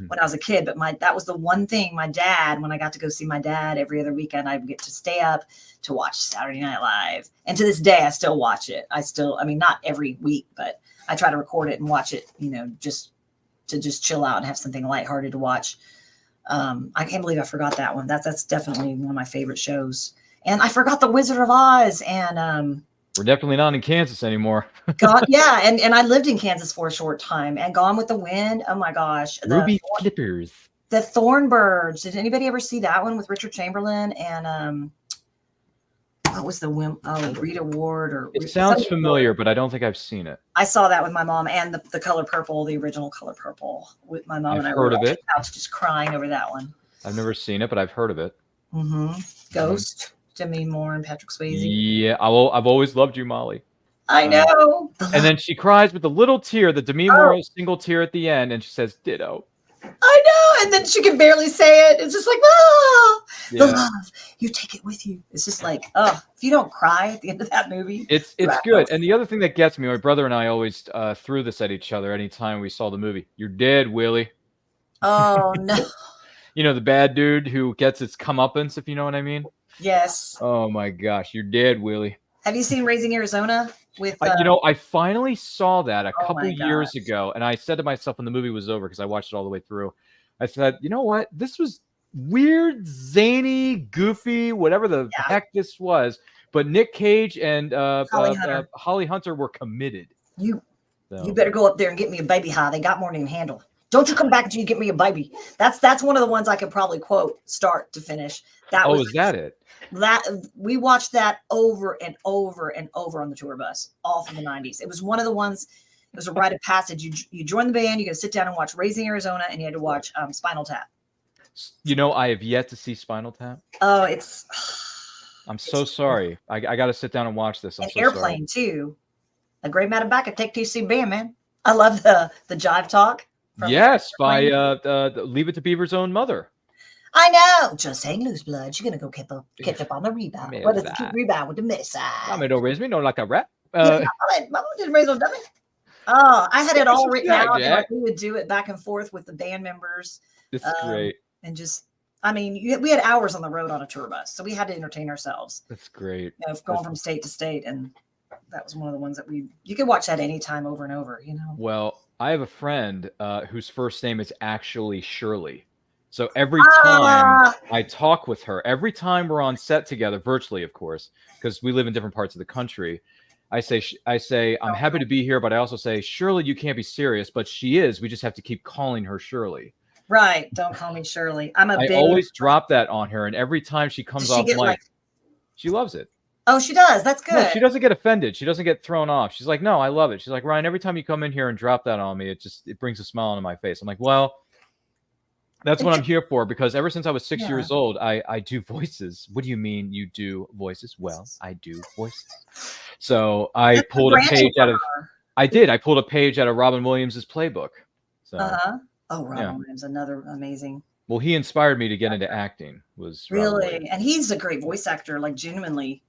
when I was a kid, but that was the one thing my dad, when I got to go see my dad every other weekend, I would get to stay up to watch Saturday Night Live. And to this day, I still watch it. I mean, not every week, but I try to record it and watch it, just to chill out and have something lighthearted to watch. I can't believe I forgot that one. That's definitely one of my favorite shows. And I forgot The Wizard of Oz. And we're definitely not in Kansas anymore. Yeah, and I lived in Kansas for a short time. And Gone with the Wind. Oh my gosh. Ruby Clippers. The Thornbirds. Did anybody ever see that one with Richard Chamberlain and what was the Rita Ward or it sounds familiar, but I don't think I've seen it. I saw that with my mom and the Color Purple, the original Color Purple with my mom. I've and I heard of it. Couch just crying over that one. I've never seen it, but I've heard of it. Ghost, Demi Moore and Patrick Swayze. Yeah, I've always loved you, Molly. I know. And then she cries with a little tear, the Demi Moore single tear at the end, and she says, "Ditto." I know, and then she can barely say it. It's just like, the love, you take it with you. It's just like, if you don't cry at the end of that movie, it's good. And the other thing that gets me, my brother and I always threw this at each other anytime we saw the movie. You're dead, Willie. Oh no. The bad dude who gets his comeuppance, if you know what I mean. Yes. Oh my gosh, you're dead, Willie. Have you seen Raising Arizona? With I finally saw that a couple years ago, and I said to myself when the movie was over, because I watched it all the way through, I said, you know what? This was weird, zany, goofy, whatever the heck this was. But Nick Cage and Holly Hunter were committed. You better go up there and get me a baby high. They got more than you can handle. Don't you come back until you get me a baby. That's one of the ones I could probably quote start to finish. Is that it? That we watched that over and over and over on the tour bus, all from the 90s. It was one of the ones. It was a rite of passage. You join the band, you got to sit down and watch Raising Arizona, and you had to watch Spinal Tap. I have yet to see Spinal Tap. Oh, I'm so sorry. I got to sit down and watch this. Airplane too. A great matter back at Take TC band, man. I love the jive talk. Yes, by Leave It to Beaver's own mother. I know. Just hang loose, blood. You're gonna go catch up on the rebound. What is the rebound with the missile? Mommy don't raise me, no like a rat. Mama didn't raise no dummy. Oh, I had it all written out. And we would do it back and forth with the band members. This is great. And just I mean, we had hours on the road on a tour bus, so we had to entertain ourselves. That's great. You know, going from state to state, and that was one of the ones that you could watch that anytime over and over. You know. Well, I have a friend whose first name is actually Shirley. So every time I talk with her, every time we're on set together, virtually, of course, because we live in different parts of the country, I say, I'm happy to be here, but I also say, Shirley, you can't be serious, but she is. We just have to keep calling her Shirley. Right. Don't call me Shirley. I always drop that on her, and every time she comes off mic, she loves it. Oh, she does. That's good. No, she doesn't get offended. She doesn't get thrown off. She's like, no, I love it. She's like, Ryan, every time you come in here and drop that on me, it brings a smile on my face. I'm like, well, that's what I'm here for, because ever since I was 6 years old, I do voices. What do you mean you do voices? Well, I do voices. So I pulled a page out of I pulled a page out of Robin Williams' playbook. So Oh, Robin Williams, another amazing. Well, he inspired me to get into acting. Was really, and he's a great voice actor, like genuinely.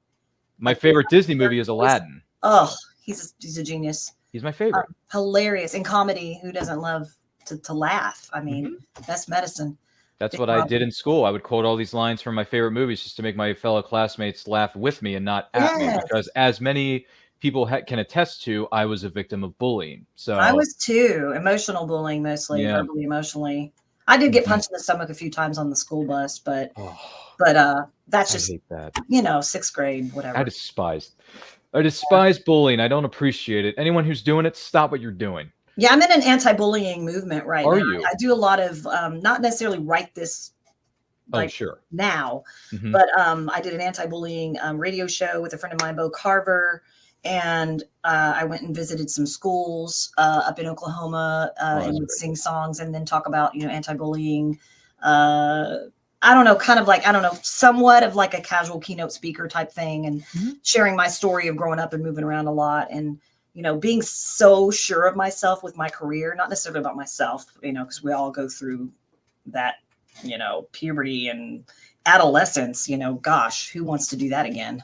My favorite Disney movie is Aladdin. Oh, he's a genius. He's my favorite. Hilarious in comedy. Who doesn't love to laugh? I mean, that's medicine. That's what I did in school. I would quote all these lines from my favorite movies just to make my fellow classmates laugh with me and not at me. Because as many people can attest to, I was a victim of bullying. So I was too. Emotional bullying, mostly verbally, emotionally. I did get punched in the stomach a few times on the school bus, but that's just, I hate that. You know, 6th grade, whatever. I despise bullying. I don't appreciate it. Anyone who's doing it, stop what you're doing. Yeah, I'm in an anti-bullying movement right now. Are you? I do a lot of not necessarily write this now, but I did an anti-bullying radio show with a friend of mine, Bo Carver, and I went and visited some schools up in Oklahoma and would sing songs and then talk about, you know, anti-bullying. I don't know, kind of like, somewhat of like a casual keynote speaker type thing, and sharing my story of growing up and moving around a lot, and, you know, being so sure of myself with my career, not necessarily about myself, you know, because we all go through that, you know, puberty and adolescence, you know, gosh, who wants to do that again?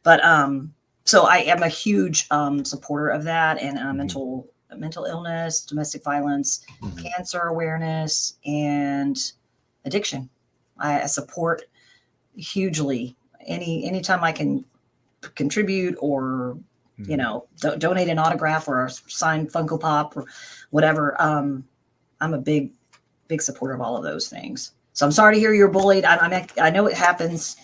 But so I am a huge supporter of that, and mental illness, domestic violence, cancer awareness, and addiction. I support hugely anytime I can contribute or, you know, donate an autograph or a signed Funko Pop or whatever. I'm a big supporter of all of those things. So I'm sorry to hear you're bullied. I know it happens.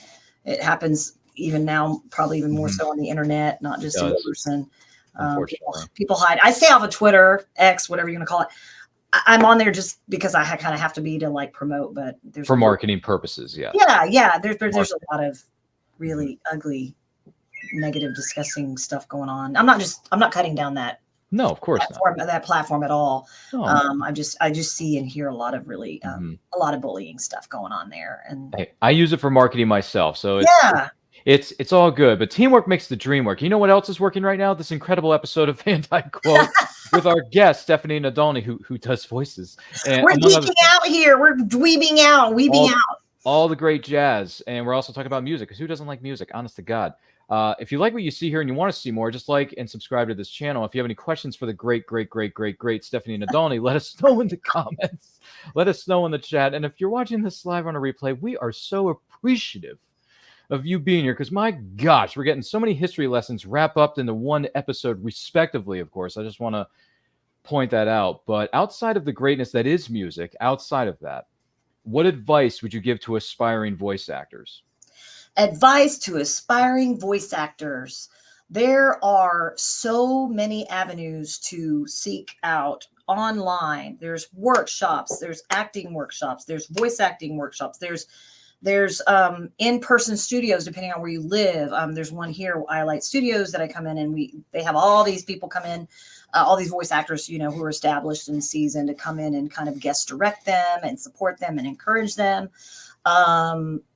It happens even now, probably even more so on the internet, not just in person. People hide. I stay off of Twitter, X, whatever you're going to call it. I'm on there just because I kind of have to be to like promote, but there's for marketing purposes. Yeah. There's a lot of really ugly, negative, disgusting stuff going on. I'm not cutting down that. No, of course not. That platform at all. No. I just see and hear a lot of really, a lot of bullying stuff going on there. And I use it for marketing myself. So it's all good, but teamwork makes the dream work. You know what else is working right now? This incredible episode of Anti-Quote with our guest, Stephanie Nadolny, who does voices. And we're geeking out here. We're weebing out. All the great jazz. And we're also talking about music, because who doesn't like music? Honest to God. If you like what you see here and you want to see more, just like and subscribe to this channel. If you have any questions for the great Stephanie Nadolny, let us know in the comments. Let us know in the chat. And if you're watching this live on a replay, we are so appreciative of you being here, because my gosh, we're getting so many history lessons wrapped up into one episode respectively. Of course, I just want to point that out. But outside of the greatness that is music, outside of that, what advice would you give to aspiring voice actors? Advice to aspiring voice actors. There are so many avenues to seek out online. There's workshops, there's acting workshops, there's voice acting workshops, there's in-person studios depending on where you live. There's one here, I Light Studios, that I come in, and they have all these people come in, all these voice actors, you know, who are established and seasoned, to come in and kind of guest direct them and support them and encourage them.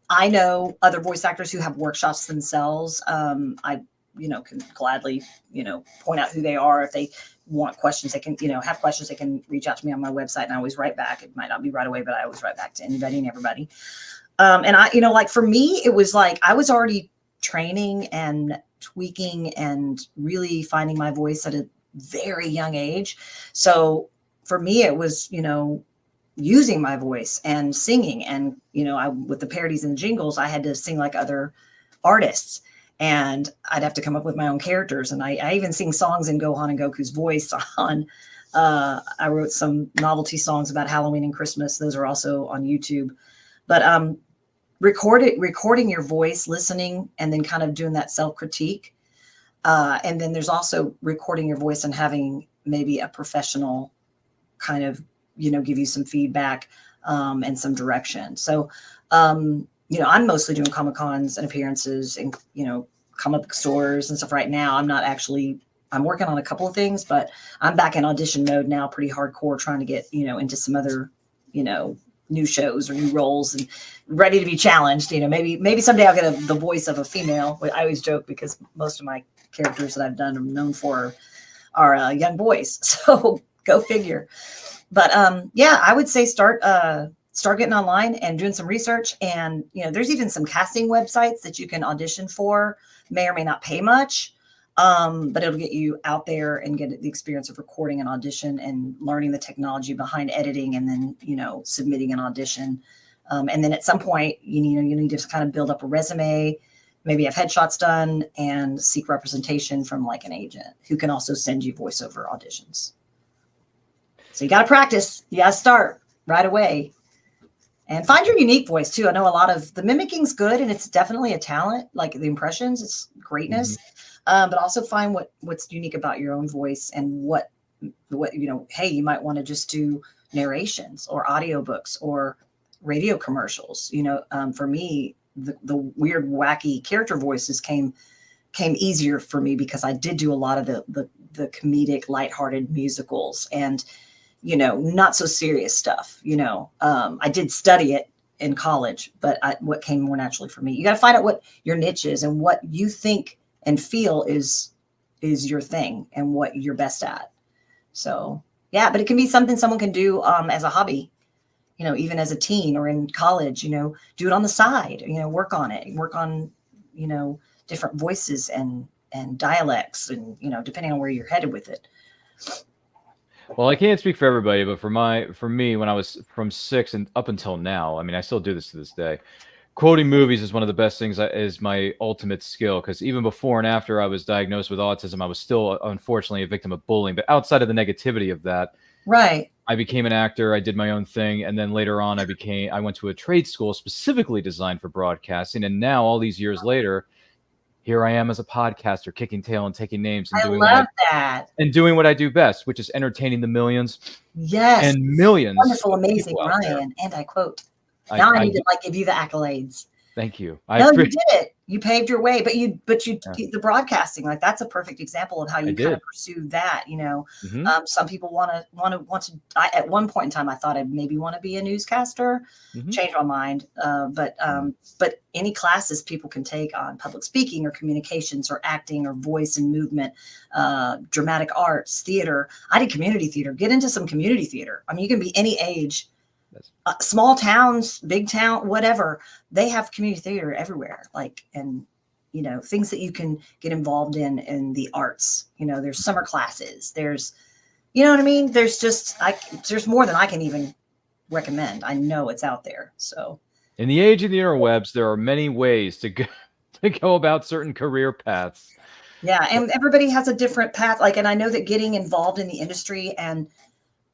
I know other voice actors who have workshops themselves. I, you know, can gladly, you know, point out who they are. If they want questions, they can, you know, have questions, they can reach out to me on my website, and I always write back. It might not be right away, but I always write back to anybody and everybody. And I, you know, like for me, it was like I was already training and tweaking and really finding my voice at a very young age. So for me, it was, you know, using my voice and singing. And, you know, with the parodies and jingles, I had to sing like other artists, and I'd have to come up with my own characters. And I even sing songs in Gohan and Goku's voice on, I wrote some novelty songs about Halloween and Christmas. Those are also on YouTube. But recording your voice, listening, and then kind of doing that self-critique. And then there's also recording your voice and having maybe a professional kind of, you know, give you some feedback and some direction. So, you know, I'm mostly doing Comic-Cons and appearances and, you know, comic book stores and stuff right now. I'm working on a couple of things, but I'm back in audition mode now, pretty hardcore, trying to get, you know, into some other, you know, new shows or new roles and ready to be challenged. You know, maybe someday I'll get the voice of a female. I always joke because most of my characters that I've done I'm known for are young boys. So go figure. But yeah, I would say start getting online and doing some research. And, you know, there's even some casting websites that you can audition for, may or may not pay much. But it'll get you out there and get the experience of recording an audition and learning the technology behind editing, and then, you know, submitting an audition. And then at some point, you need to kind of build up a resume, maybe have headshots done, and seek representation from like an agent who can also send you voiceover auditions. So you got to practice. You got to start right away. And find your unique voice too. I know a lot of the mimicking is good, and it's definitely a talent, like the impressions, it's greatness. But also find what's unique about your own voice, and what, you know, hey, you might want to just do narrations or audiobooks or radio commercials. You know, for me, the weird, wacky character voices came easier for me because I did do a lot of the comedic, lighthearted musicals and, you know, not so serious stuff. You know, I did study it in college, but what came more naturally for me. You got to find out what your niche is and what you think and feel is your thing and what you're best at. So yeah, but it can be something someone can do as a hobby, you know, even as a teen or in college, you know, do it on the side, you know, work on it, work on, you know, different voices and dialects, and, you know, depending on where you're headed with it. Well, I can't speak for everybody, but for me, when I was from 6 and up until now, I mean, I still do this to this day. Quoting movies is one of the best things, is my ultimate skill, because even before and after I was diagnosed with autism, I was still, unfortunately, a victim of bullying. But outside of the negativity of that, right, I became an actor. I did my own thing. And then later on, I went to a trade school specifically designed for broadcasting. And now, all these years later, here I am as a podcaster, kicking tail and taking names. And doing what I do best, which is entertaining the millions. Yes. And millions. Wonderful, amazing, Ryan. And I quote. Now I need to like give you the accolades. Thank you. No, you did it. You paved your way, but the broadcasting, like, that's a perfect example of how you kind of pursue that. You know, some people want to. At one point in time, I thought I'd maybe want to be a newscaster. Changed my mind. But any classes people can take on public speaking or communications or acting or voice and movement, dramatic arts, theater. I did community theater. Get into some community theater. I mean, you can be any age. Small towns, big town, whatever, they have community theater everywhere. Like, and, you know, things that you can get involved in the arts. You know, there's summer classes. There's, you know what I mean? There's just, there's more than I can even recommend. I know it's out there. So in the age of the interwebs, there are many ways to go about certain career paths. Yeah. And everybody has a different path. Like, and I know that getting involved in the industry and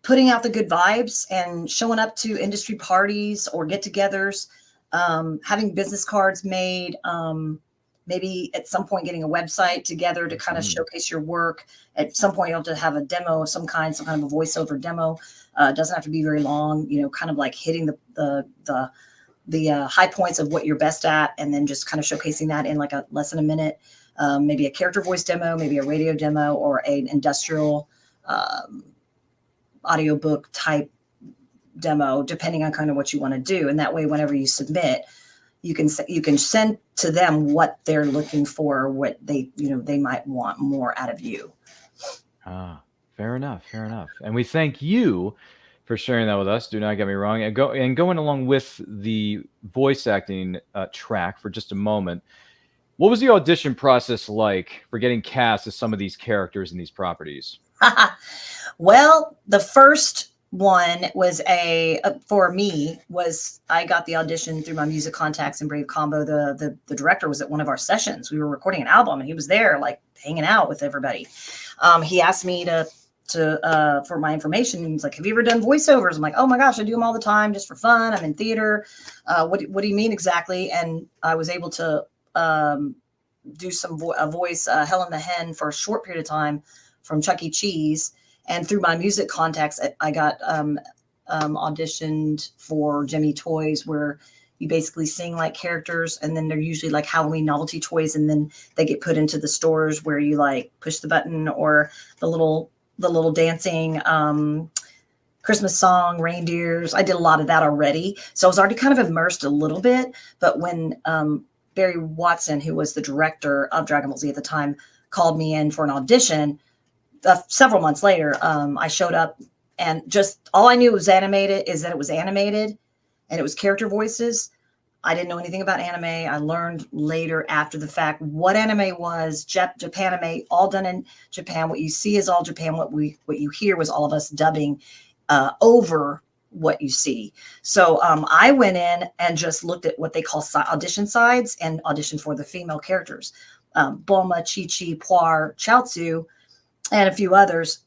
putting out the good vibes and showing up to industry parties or get-togethers, having business cards made, maybe at some point getting a website together to kind of showcase your work. At some point, you'll have to have a demo of some kind of a voiceover demo. It doesn't have to be very long, you know, kind of like hitting the high points of what you're best at, and then just kind of showcasing that in like less than a minute. Maybe a character voice demo, maybe a radio demo, or an industrial audiobook type demo, depending on kind of what you want to do. And that way, whenever you submit, you can send to them what they're looking for, what they might want more out of you. Fair enough. And we thank you for sharing that with us. Do not get me wrong. And going along with the voice acting track for just a moment, what was the audition process like for getting cast as some of these characters in these properties? Well, the first one was for me was I got the audition through my music contacts in Brave Combo. The director was at one of our sessions. We were recording an album and he was there like hanging out with everybody. He asked me to for my information. He's like, have you ever done voiceovers? I'm like, oh my gosh, I do them all the time just for fun. I'm in theater. What do you mean exactly? And I was able to do a voice, Helen the Hen, for a short period of time from Chuck E. Cheese. And through my music contacts, I got auditioned for Jimmy Toys, where you basically sing like characters, and then they're usually like Halloween novelty toys, and then they get put into the stores where you like push the button, or the little dancing Christmas song, reindeers. I did a lot of that already, so I was already kind of immersed a little bit. But when Barry Watson, who was the director of Dragon Ball Z at the time, called me in for an audition, several months later, I showed up, and just all I knew was that it was animated and it was character voices. I didn't know anything about anime. I learned later after the fact what anime was. Japanime, all done in Japan. What you see is all Japan. What you hear was all of us dubbing over what you see. So I went in and just looked at what they call audition sides and auditioned for the female characters. Bulma, Chi-Chi, Poir, Chaozu, and a few others.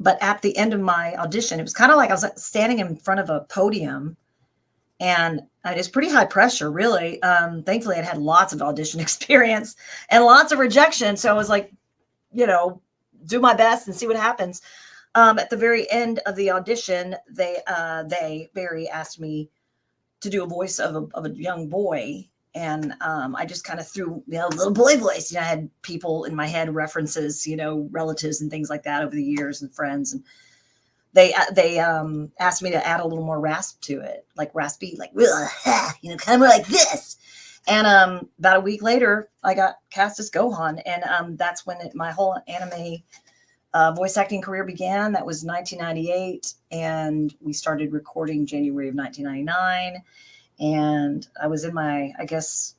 But at the end of my audition, it was kind of like I was standing in front of a podium, and it was pretty high pressure, really. Thankfully, I'd had lots of audition experience and lots of rejection. So I was like, do my best and see what happens. At the very end of the audition, Barry asked me to do a voice of a young boy. And I just kind of threw, a little boy voice. I had people in my head, references, relatives and things like that over the years, and friends. And they asked me to add a little more rasp to it, like raspy, like, kind of more like this. And about a week later, I got cast as Gohan. And that's when my whole anime voice acting career began. That was 1998. And we started recording January of 1999. And I was in my, I guess,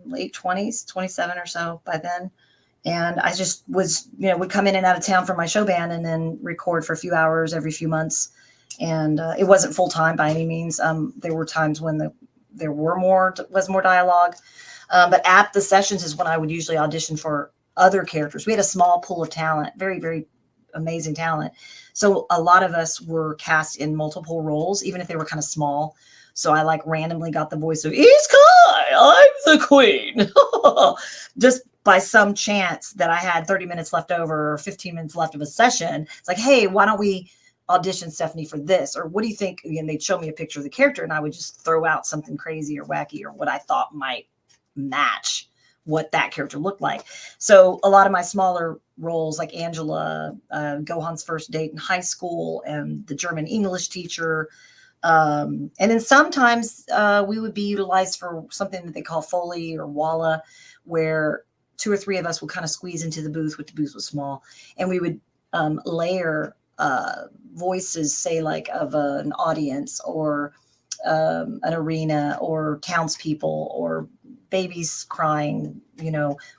late 20s, 27 or so by then. And I just was, would come in and out of town for my show band and then record for a few hours every few months. And it wasn't full time by any means. There were times when there was more dialogue. But at the sessions is when I would usually audition for other characters. We had a small pool of talent, very, very amazing talent. So a lot of us were cast in multiple roles, even if they were kind of small. So I randomly got the voice of East Kai, I'm the queen. Just by some chance that I had 30 minutes left over or 15 minutes left of a session. It's like, hey, why don't we audition Stephanie for this? Or what do you think? And they'd show me a picture of the character and I would just throw out something crazy or wacky or what I thought might match what that character looked like. So a lot of my smaller roles, like Angela, Gohan's first date in high school, and the German English teacher, and then sometimes we would be utilized for something that they call Foley or Walla, where 2 or 3 of us would kind of squeeze into the booth, which the booth was small, and we would layer voices, say like of an audience or an arena or townspeople or babies crying,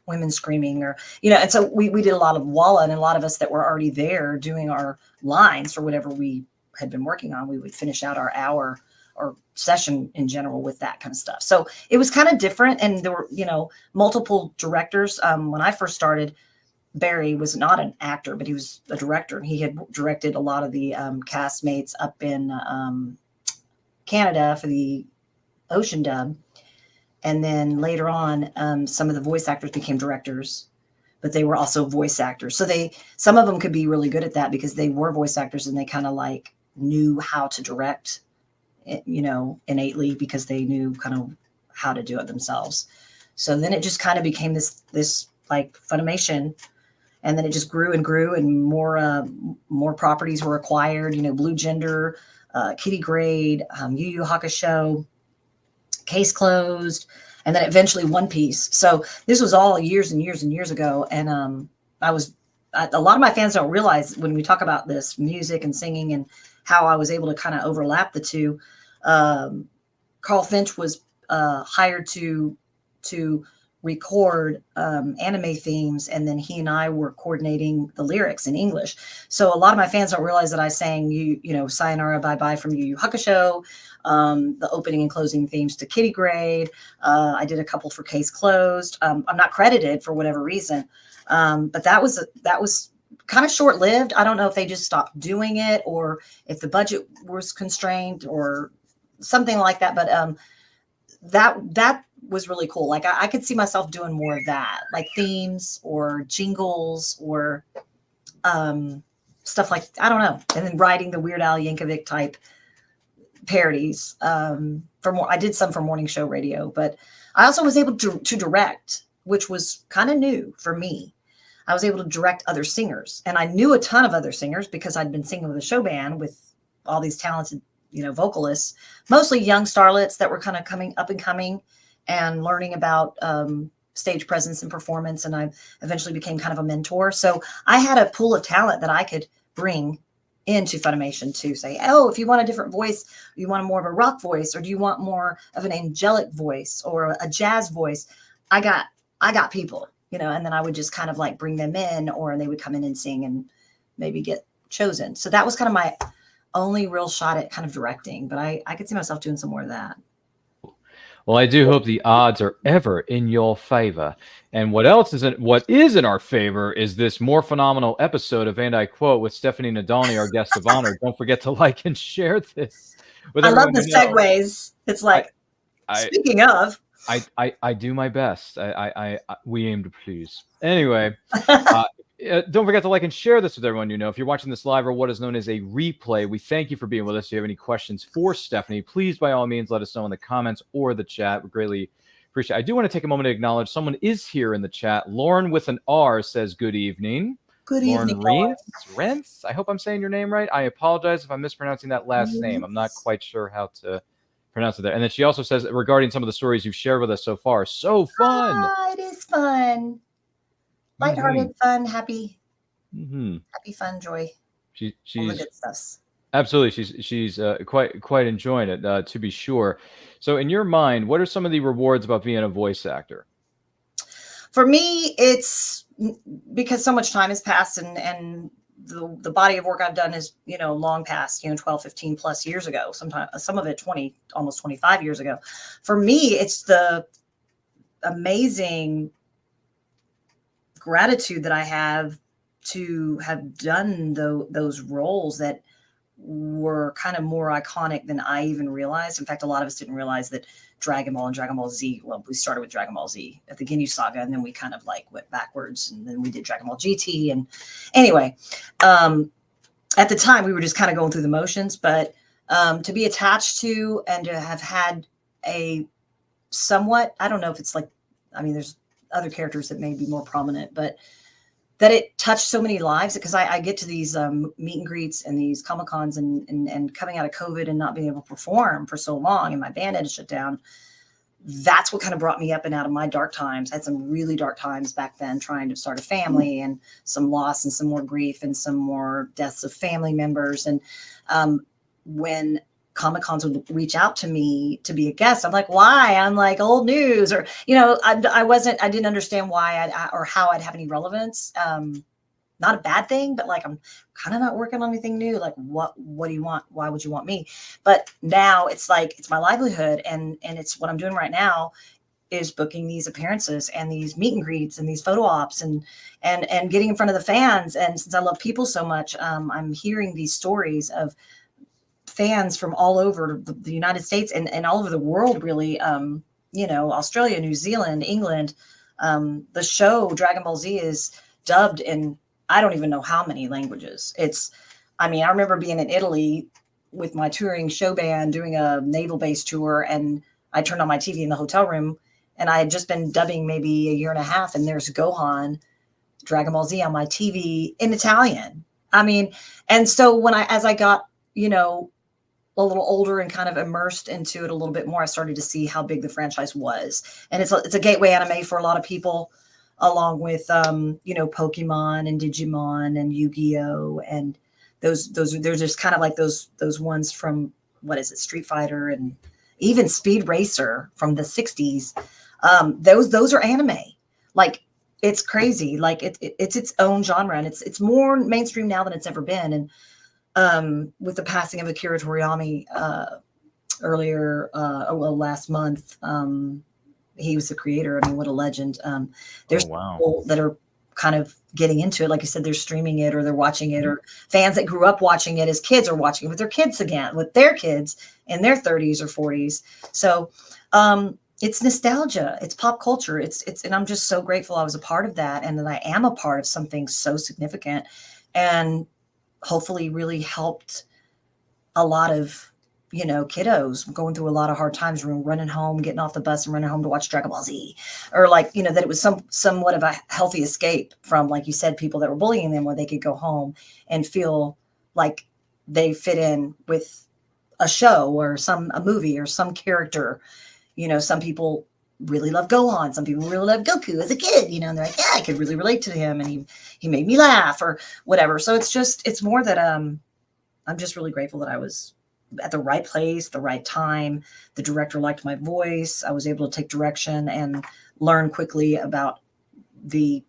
women screaming, or, and so we did a lot of Walla, and a lot of us that were already there doing our lines for whatever we had been working on, we would finish out our hour or session in general with that kind of stuff. So it was kind of different. And there were, multiple directors. When I first started, Barry was not an actor, but he was a director, and he had directed a lot of the castmates up in Canada for the Ocean dub. And then later on, some of the voice actors became directors, but they were also voice actors. So some of them could be really good at that because they were voice actors and they kind of knew how to direct, innately, because they knew kind of how to do it themselves. So then it just kind of became this Funimation, and then it just grew and grew, and more properties were acquired. Blue Gender, Kitty Grade, Yu Yu Hakusho, Case Closed, and then eventually One Piece. So this was all years and years and years ago, and a lot of my fans don't realize when we talk about this music and singing and how I was able to kind of overlap the two. Carl Finch was hired to record anime themes, and then he and I were coordinating the lyrics in English. So a lot of my fans don't realize that I sang you know, Sayonara Bye Bye from Yu Yu Hakusho, the opening and closing themes to Kitty Grade. I did a couple for Case Closed. I'm not credited for whatever reason, but that was kind of short-lived. I don't know if they just stopped doing it or if the budget was constrained or something like that, but that was really cool. Like I could see myself doing more of that, like themes or jingles or stuff like, I don't know. And then writing the Weird Al Yankovic type parodies. I did some for morning show radio, but I also was able to direct, which was kind of new for me. I was able to direct other singers, and I knew a ton of other singers because I'd been singing with a show band with all these talented, you know, vocalists, mostly young starlets that were kind of coming up and coming and learning about stage presence and performance. And I eventually became kind of a mentor. So I had a pool of talent that I could bring into Funimation to say, oh, if you want a different voice, you want more of a rock voice, or do you want more of an angelic voice or a jazz voice? I got people, you know, and then I would just kind of like bring them in, or they would come in and sing and maybe get chosen. So that was kind of my only real shot at kind of directing, but I could see myself doing some more of that. Well, I do hope the odds are ever in your favor. And what is in our favor is this more phenomenal episode of And I Quote with Stephanie Nadolny, our guest of honor. Don't forget to like and share this. I love the segues. It's like, speaking of. I do my best. We aim to please. Anyway, don't forget to like and share this with everyone you know. If you're watching this live or what is known as a replay, we thank you for being with us. If you have any questions for Stephanie, please, by all means, let us know in the comments or the chat. We greatly appreciate it. I do want to take a moment to acknowledge someone is here in the chat. Lauren with an R says, good evening. Good evening, Lauren Rentz. I hope I'm saying your name right. I apologize if I'm mispronouncing that last name. I'm not quite sure how to pronounce it there. And then she also says, regarding some of the stories you've shared with us so far, so fun. It is fun. Lighthearted, fun, happy, happy, fun, joy. She's all the good stuff. Absolutely, she's quite enjoying it, to be sure. So, in your mind, what are some of the rewards about being a voice actor? For me, it's because so much time has passed, and the body of work I've done is, you know, long past, you know, 12, 15 plus years ago. Sometimes some of it 20, almost 25 years ago. For me, it's the amazing gratitude that I have to have done those roles that were kind of more iconic than I even realized. In fact, a lot of us didn't realize that Dragon Ball and Dragon Ball Z, well, we started with Dragon Ball Z at the Ginyu Saga, and then we kind of like went backwards, and then we did Dragon Ball GT. And anyway, at the time we were just kind of going through the motions, but to be attached to and to have had a somewhat, I don't know if it's like, I mean, there's other characters that may be more prominent, but that it touched so many lives, because I get to these meet and greets and these Comic-Cons and coming out of COVID and not being able to perform for so long, and my band had to shut down. That's what kind of brought me up and out of my dark times. I had some really dark times back then, trying to start a family, and some loss and some more grief and some more deaths of family members. And when Comic-Cons would reach out to me to be a guest, I'm like, why? I'm like, old news, or, you know, I didn't understand why or how I'd have any relevance. Not a bad thing, but like, I'm kind of not working on anything new. Like, what do you want? Why would you want me? But now it's like, it's my livelihood. And it's what I'm doing right now is booking these appearances and these meet and greets and these photo ops and getting in front of the fans. And since I love people so much, I'm hearing these stories of fans from all over the United States and all over the world, really, you know, Australia, New Zealand, England. The show Dragon Ball Z is dubbed in, I don't even know how many languages. I mean, I remember being in Italy with my touring show band doing a naval base tour, and I turned on my TV in the hotel room, and I had just been dubbing maybe a year and a half, and there's Gohan, Dragon Ball Z on my TV in Italian. I mean, and so as I got, you know, a little older and kind of immersed into it a little bit more, I started to see how big the franchise was. And it's a gateway anime for a lot of people, along with, you know, Pokemon and Digimon and Yu-Gi-Oh! And those they're just kind of like those ones from, what is it, Street Fighter, and even Speed Racer from the 60s. Those are anime. Like, it's crazy. Like it's its own genre, and it's more mainstream now than it's ever been. And with the passing of Akira Toriyama earlier, last month, he was the creator. I mean, what a legend. There's people that are kind of getting into it. Like you said, they're streaming it or they're watching it, or fans that grew up watching it as kids are watching it with their kids again, with their kids in their 30s or 40s. So it's nostalgia. It's pop culture. And I'm just so grateful I was a part of that, and that I am a part of something so significant, and hopefully really helped a lot of, kiddos going through a lot of hard times, running home, getting off the bus and running home to watch Dragonball Z, or that it was somewhat of a healthy escape from, like you said, people that were bullying them, where they could go home and feel like they fit in with a show or a movie or some character. Some people really love Gohan. Some people really love Goku as a kid, and they're like, yeah, I could really relate to him, and he made me laugh or whatever. So it's more that I'm just really grateful that I was at the right place, the right time. The director liked my voice. I was able to take direction and learn quickly about the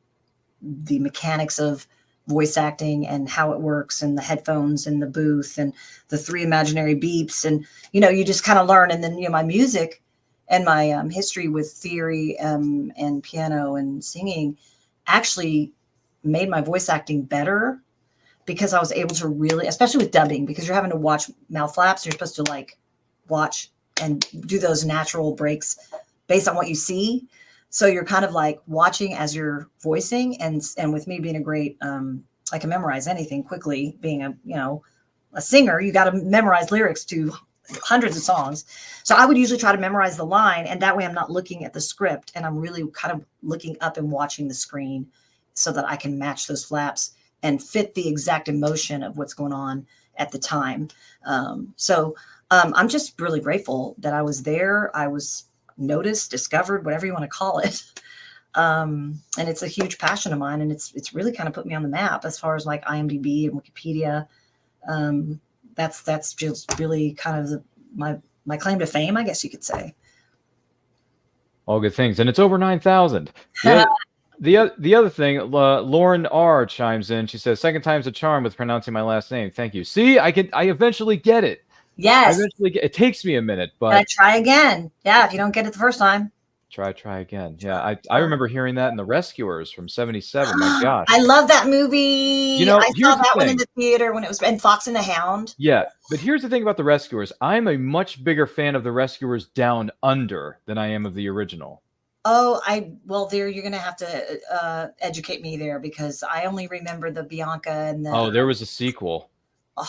mechanics of voice acting and how it works, and the headphones and the booth and the 3 imaginary beeps. And, you just kind of learn. And then, my music and my history with theory and piano and singing actually made my voice acting better, because I was able to really, especially with dubbing, because you're having to watch mouth flaps. You're supposed to watch and do those natural breaks based on what you see. So you're kind of like watching as you're voicing. And with me being a great, I can memorize anything quickly. Being a singer, you got to memorize lyrics to hundreds of songs. So I would usually try to memorize the line, and that way I'm not looking at the script, and I'm really kind of looking up and watching the screen, so that I can match those flaps and fit the exact emotion of what's going on at the time. So I'm just really grateful that I was there. I was noticed, discovered, whatever you want to call it. And it's a huge passion of mine, and it's really kind of put me on the map as far as like IMDb and Wikipedia. That's just really kind of my claim to fame, I guess you could say. All good things, and it's over 9,000. The other thing, Lauren R chimes in. She says, "Second time's a charm with pronouncing my last name. Thank you." See, I eventually get it. Yes. It takes me a minute, but I try again. Yeah, if you don't get it the first time, try again. Yeah, I remember hearing that in The Rescuers from '77. My gosh, I love that movie. I saw that one in the theater when it was in Fox and the Hound. Yeah, but here's the thing about The Rescuers. I'm a much bigger fan of The Rescuers Down Under than I am of the original. Oh, there you're gonna have to educate me there, because I only remember the Bianca and the. Oh, there was a sequel. Oh,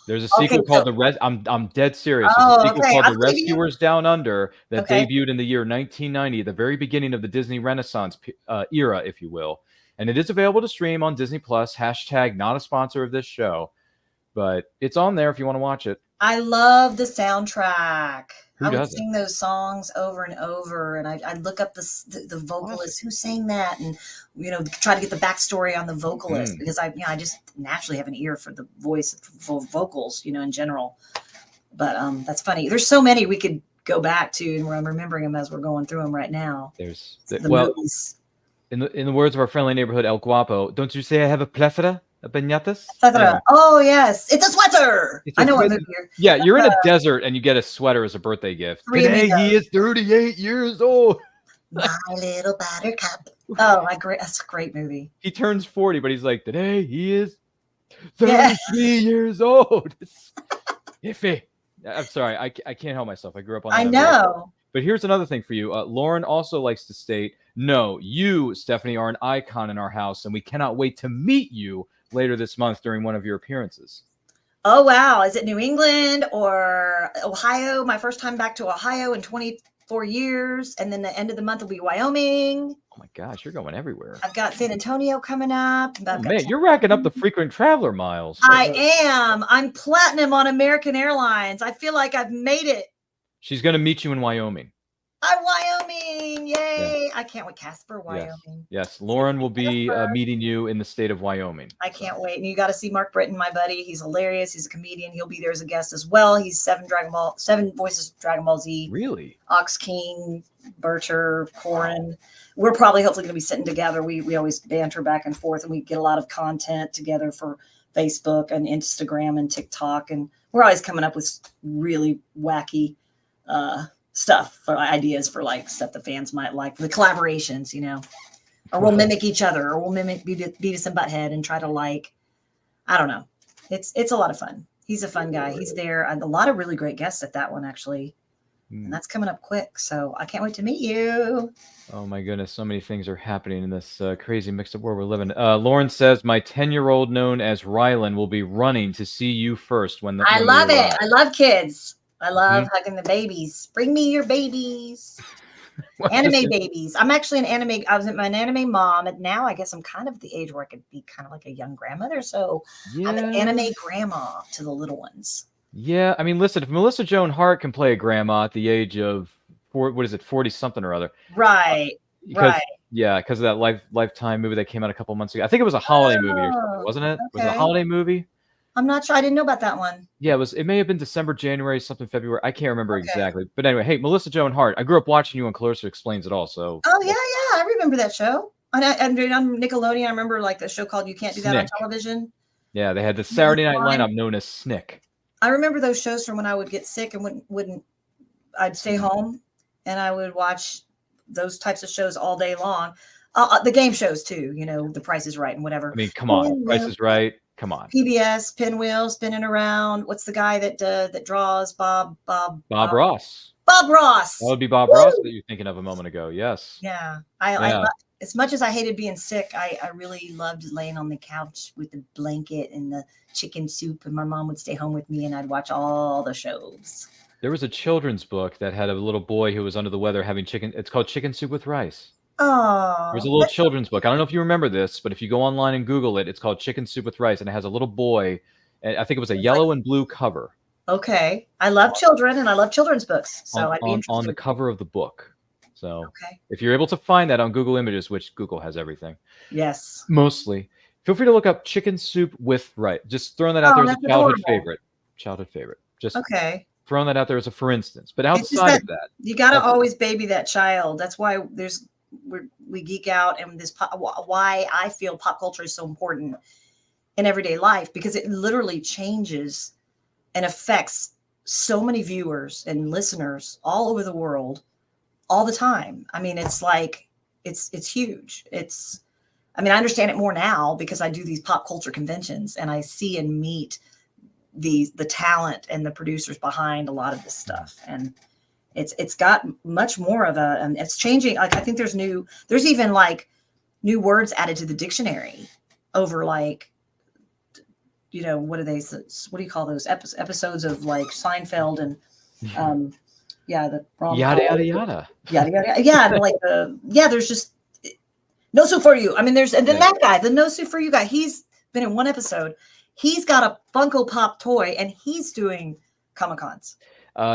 there's a sequel called I'm dead serious. There's a sequel called The Rescuers Down Under that debuted in the year 1990, the very beginning of the Disney Renaissance era, if you will. And it is available to stream on Disney Plus. # not a sponsor of this show, but it's on there if you want to watch it. I love the soundtrack. Who I would doesn't? sing those songs over and over, and I'd look up the vocalist who sang that, and try to get the backstory on the vocalist, because I just naturally have an ear for the voice, for vocals, in general. But that's funny. There's so many we could go back to, and I'm remembering them as we're going through them right now. There's movies. In the words of our friendly neighborhood El Guapo, don't you say I have a plethora of piñatas? Yeah. Oh yes, it's a sweater. I know what movie you're. Yeah, you're in a desert and you get a sweater as a birthday gift. Today he is 38 years old. My little buttercup. Oh, that's a great movie. He turns 40, but he's like, today he is 33 years old. It's iffy. I'm sorry, I can't help myself. I grew up on that. I know. But here's another thing for you. Lauren also likes to state, no, you, Stephanie, are an icon in our house, and we cannot wait to meet you later this month during one of your appearances. Oh, wow. Is it New England or Ohio? My first time back to Ohio in 24 years. And then the end of the month will be Wyoming. Oh, my gosh. You're going everywhere. I've got San Antonio coming up. Man, you're racking up the frequent traveler miles. I am. I'm platinum on American Airlines. I feel like I've made it. She's going to meet you in Wyoming. Hi, Wyoming! Yay! I can't wait. Casper, Wyoming. Yes. Lauren will be Casper. meeting you in the state of Wyoming. I can't wait. And you got to see Mark Britton, my buddy. He's hilarious. He's a comedian. He'll be there as a guest as well. He's seven voices of Dragon Ball Z. Really? Ox King, Berter, Corin. We're probably hopefully going to be sitting together. We always banter back and forth, and we get a lot of content together for Facebook and Instagram and TikTok. And we're always coming up with really wacky stuff for ideas for like stuff the fans might like, the collaborations, you know, or we'll mimic each other, or we'll mimic Beavis and Butthead and try to like, I don't know. It's a lot of fun. He's a fun guy. He's there. And a lot of really great guests at that one, actually. And that's coming up quick. So I can't wait to meet you. Oh my goodness. So many things are happening in this crazy mixed up world we're living. Lauren says, my 10-year-old known as Rylan will be running to see you first when I love it. I love kids. I love hugging the babies. Bring me your babies. Anime babies. I'm actually I was an anime mom, and now I guess I'm kind of the age where I could be kind of like a young grandmother. So I'm an anime grandma to the little ones. Yeah, I mean, listen, if Melissa Joan Hart can play a grandma at the age of 40 something or other, right? Yeah, because of that Lifetime movie that came out a couple months ago. I think it was a holiday movie or something, wasn't it? Was it a holiday movie? I'm not sure. I didn't know about that one. Yeah, it was. It may have been December, January, something February. I can't remember exactly. But anyway, hey, Melissa Joan Hart. I grew up watching you on Clarissa Explains It All. So. Oh yeah, I remember that show. And on Nickelodeon, I remember like the show called "You Can't Do That on Television." Yeah, they had the Saturday night lineup known as Snick. I remember those shows from when I would get sick and wouldn't. I'd stay home, and I would watch those types of shows all day long. The game shows too. You know, The Price is Right and whatever. I mean, come on, Price is Right. Come on. PBS, Pinwheel, spinning around. What's the guy that draws? Bob Ross. Bob Ross. That would be Bob Ross that you're thinking of a moment ago. Yes. Yeah. I as much as I hated being sick, I really loved laying on the couch with the blanket and the chicken soup, and my mom would stay home with me and I'd watch all the shows. There was a children's book that had a little boy who was under the weather having chicken. It's called Chicken Soup with Rice. Oh, there's a little children's book. I don't know if you remember this, but if you go online and Google it, it's called Chicken Soup with Rice, and it has a little boy. And I think it was a yellow and blue cover. Okay, I love children and I love children's books, so I'd be interested. On the cover of the book. So if you're able to find that on Google Images, which Google has everything. Yes. Mostly. Feel free to look up Chicken Soup with Rice. Just throwing that out there as a childhood favorite. Childhood favorite. Just throwing that out there as a for instance. But outside of that, you got to always baby that child. That's why we geek out, and why I feel pop culture is so important in everyday life, because it literally changes and affects so many viewers and listeners all over the world all the time. I mean, it's like it's huge. I mean, I understand it more now because I do these pop culture conventions and I see and meet the talent and the producers behind a lot of this stuff, and it's got much more of and it's changing. Like, I think there's even like new words added to the dictionary over, like, you know, what do you call those episodes of like Seinfeld and the yada yada yada like there's just No Soup for You. I mean, and then that guy, the No Soup for You guy, he's been in one episode. He's got a Funko Pop toy and he's doing Comic-Cons.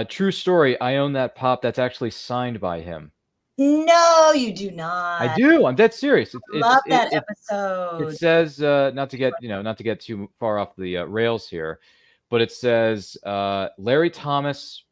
True story. I own that pop that's actually signed by him. No, you do not. I do. I'm dead serious. Love that episode. It says not to get too far off the rails here, but it says Larry Thomas,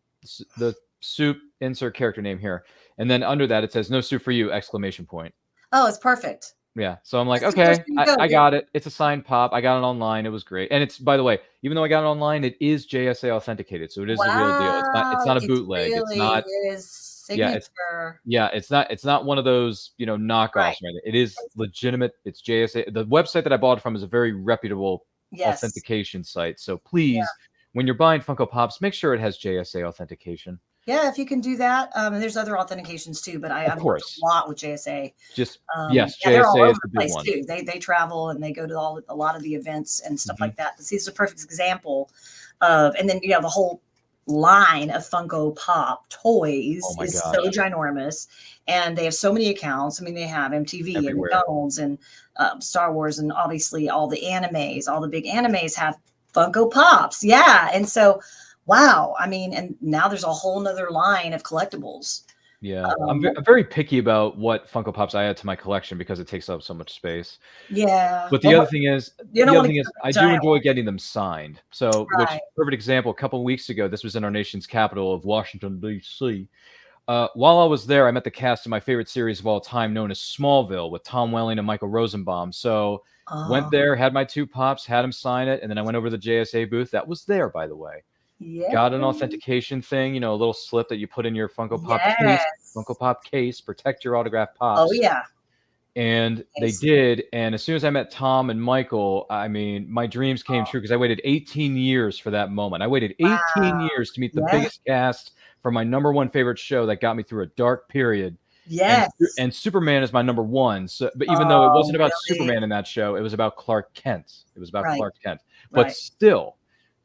the soup, insert character name here, and then under that it says "No Soup for You!" ! Oh, it's perfect. Yeah. So I'm like, okay, I got it. It's a signed pop. I got it online. It was great. And it's, by the way, even though I got it online, it is JSA authenticated. So it is the real deal. It's not a bootleg. Really it's not his signature. It's not one of those, knockoffs or anything. It is legitimate. It's JSA. The website that I bought it from is a very reputable authentication site. So please, when you're buying Funko Pops, make sure it has JSA authentication. Yeah, if you can do that. And there's other authentications too, but I've worked a lot with JSA. JSA all over is the big one too. They travel and they go to a lot of the events and stuff like that. This is a perfect example of, and then the whole line of Funko Pop toys is so ginormous, and they have so many accounts. I mean, they have MTV and McDonald's and Star Wars, and obviously all the animes. All the big animes have Funko Pops. Yeah, and so. Wow. I mean, and now there's a whole nother line of collectibles Yeah, I'm very picky about what Funko Pops I add to my collection because it takes up so much space. Yeah. But the other thing is, you don't want to I do enjoy getting them signed. So, which Right. perfect example, a couple of weeks ago, this was in our nation's capital of Washington, D.C. While I was there, I met the cast of my favorite series of all time, known as Smallville, with Tom Welling and Michael Rosenbaum. So, went there, had my 2 pops, had them sign it, and then I went over to the JSA booth. That was there, by the way. Yeah. Got an authentication thing, you know, a little slip that you put in your Funko Pop case, Funko Pop case, protect your autographed pops. Oh yeah. And they did. And as soon as I met Tom and Michael, I mean, my dreams came true because I waited 18 years for that moment. I waited 18 years to meet the biggest cast for my #1 favorite show that got me through a dark period. Yes. And Superman is my #1. So, but even though it wasn't about Superman in that show, it was about Clark Kent. It was about Clark Kent. But still,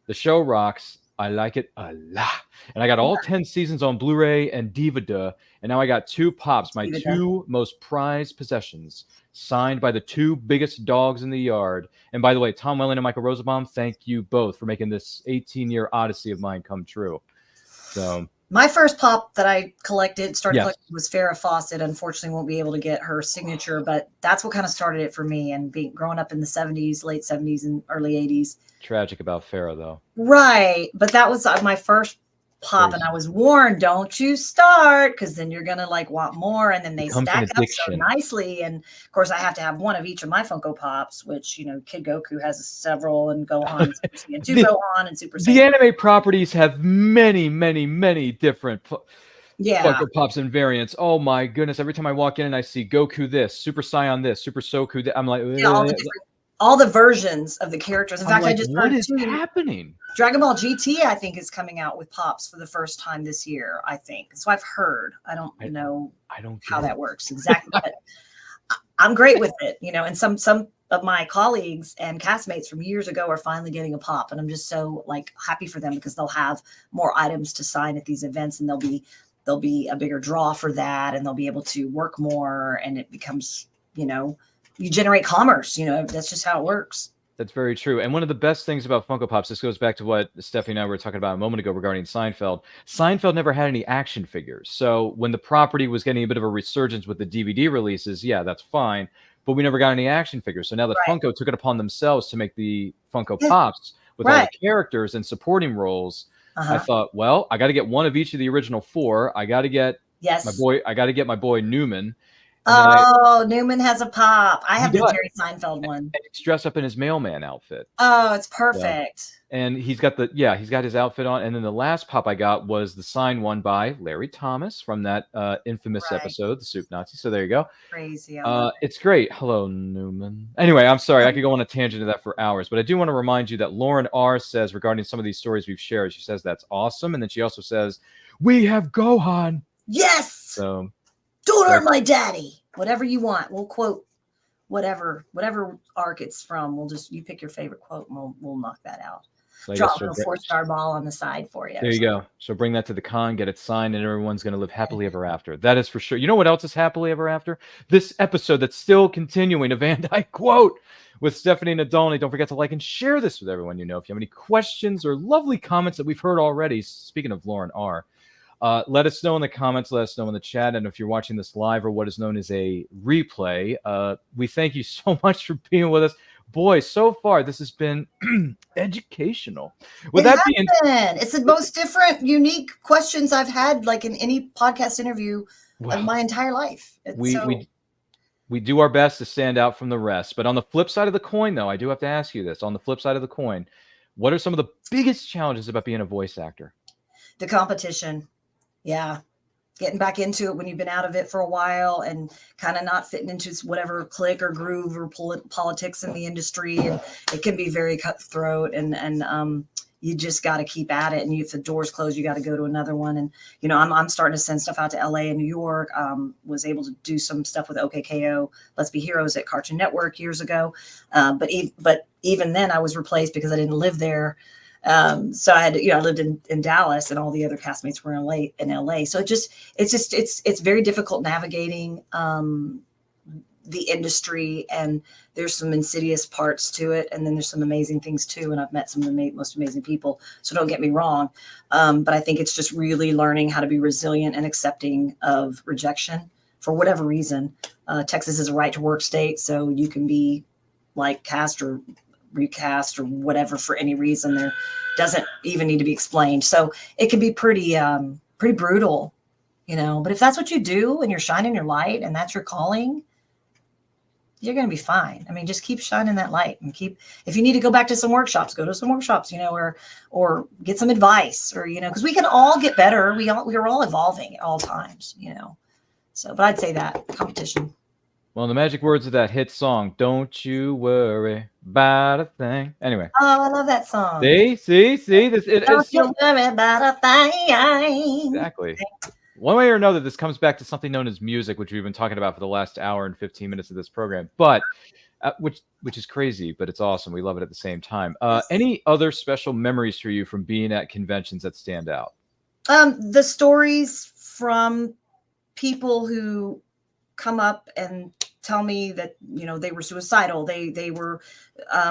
the show rocks. I like it a lot. And I got all 10 seasons on Blu-ray and DVD. And now I got 2 pops, my 2 most prized possessions, signed by the 2 biggest dogs in the yard. And by the way, Tom Welling and Michael Rosenbaum, thank you both for making this 18-year odyssey of mine come true. So my first pop that I collected, collecting was Farrah Fawcett. Unfortunately, won't be able to get her signature, but that's what kind of started it for me. And growing up in the 70s, late 70s and early 80s. Tragic about Farrah, though. Right. But that was my first pop. And I was warned, don't you start, because then you're going to like want more. And then they stack up so nicely. And of course, I have to have one of each of my Funko Pops, which, you know, Kid Goku has several, and Gohan, and 2 Gohan and Super Saiyan. The anime properties have many, many, many different Funko Pops and variants. Oh my goodness. Every time I walk in and I see Goku this, Super Saiyan this, Super Soku this, I'm like, all the versions of the characters. In fact, I just what is happening? Dragon Ball GT, I think, is coming out with pops for the first time this year, I think. So I've heard. I don't know how that works exactly, but I'm great with it, you know, and some of my colleagues and castmates from years ago are finally getting a pop, and I'm just so like happy for them because they'll have more items to sign at these events, and there'll be a bigger draw for that, and they'll be able to work more, and it becomes, you know, you generate commerce, you know, that's just how it works. That's very true. And one of the best things about Funko Pops, this goes back to what Stephanie and I were talking about a moment ago regarding Seinfeld. Seinfeld never had any action figures. So when the property was getting a bit of a resurgence with the DVD releases, yeah, that's fine. But we never got any action figures. So now that Funko took it upon themselves to make the Funko Pops with all the characters and supporting roles, I thought, well, I got to get one of each of the original 4. I got to get my boy Newman. Newman has a pop. I have the Jerry Seinfeld one. And he's dressed up in his mailman outfit. Oh, it's perfect. And he's got his outfit on. And then the last pop I got was the signed one by Larry Thomas from that infamous episode, The Soup Nazi. So there you go. Crazy. It's great. Hello, Newman. Anyway, I'm sorry. I could go on a tangent of that for hours, but I do want to remind you that Lauren R. says regarding some of these stories we've shared, she says that's awesome. And then she also says, we have Gohan. Yes. So don't hurt my daddy. Whatever you want. We'll quote whatever arc it's from. You pick your favorite quote and we'll knock that out. So drop a 4-star ball on the side for you. There you go. So bring that to the con, get it signed, and everyone's going to live happily ever after. That is for sure. You know what else is happily ever after? This episode that's still continuing of Van Dyke Quote with Stephanie Nadolny. Don't forget to like and share this with everyone you know. If you have any questions or lovely comments that we've heard already, speaking of Lauren R., let us know in the comments, let us know in the chat. And if you're watching this live or what is known as a replay, we thank you so much for being with us. Boy, so far, this has been educational. It's the most different, unique questions I've had, like in any podcast interview of my entire life. We do our best to stand out from the rest. But on the flip side of the coin, though, I do have to ask you this. On the flip side of the coin, what are some of the biggest challenges about being a voice actor? The competition. Yeah. Getting back into it when you've been out of it for a while and kind of not fitting into whatever clique or groove or politics in the industry. And it can be very cutthroat and you just got to keep at it. And if the doors close, you got to go to another one. And, you know, I'm starting to send stuff out to LA and New York. Was able to do some stuff with OKKO, Let's Be Heroes at Cartoon Network years ago. But even then I was replaced because I didn't live there. So I had, I lived in Dallas and all the other castmates were in LA. So it's very difficult navigating, the industry, and there's some insidious parts to it, and then there's some amazing things too, and I've met some of the most amazing people, so don't get me wrong, but I think it's just really learning how to be resilient and accepting of rejection for whatever reason. Texas is a right to work state, so you can be like cast or recast or whatever for any reason. There doesn't even need to be explained, so it can be pretty brutal, you know, but if that's what you do and you're shining your light and that's your calling, you're going to be fine. I mean, just keep shining that light and if you need to go back to some workshops, go to some workshops, you know, or get some advice, or, you know, because we can all get better. We're all evolving at all times, you know, so, but I'd say that competition. Well, the magic words of that hit song, "Don't you worry about a thing." Anyway. Oh, I love that song. See, this Don't you worry about a thing. Exactly. One way or another, this comes back to something known as music, which we've been talking about for the last hour and 15 minutes of this program. But which is crazy, but it's awesome. We love it at the same time. Any other special memories for you from being at conventions that stand out? The stories from people who come up and tell me that, you know, they were suicidal, they were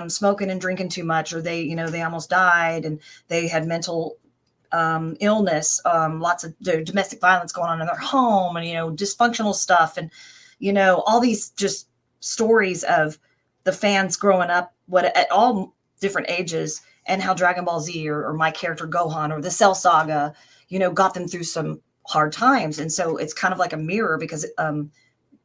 smoking and drinking too much, or they, you know, they almost died, and they had mental illness, lots of domestic violence going on in their home, and, you know, dysfunctional stuff, and, you know, all these just stories of the fans growing up at all different ages, and how Dragon Ball Z or my character Gohan or the Cell Saga, you know, got them through some hard times. And so it's kind of like a mirror, because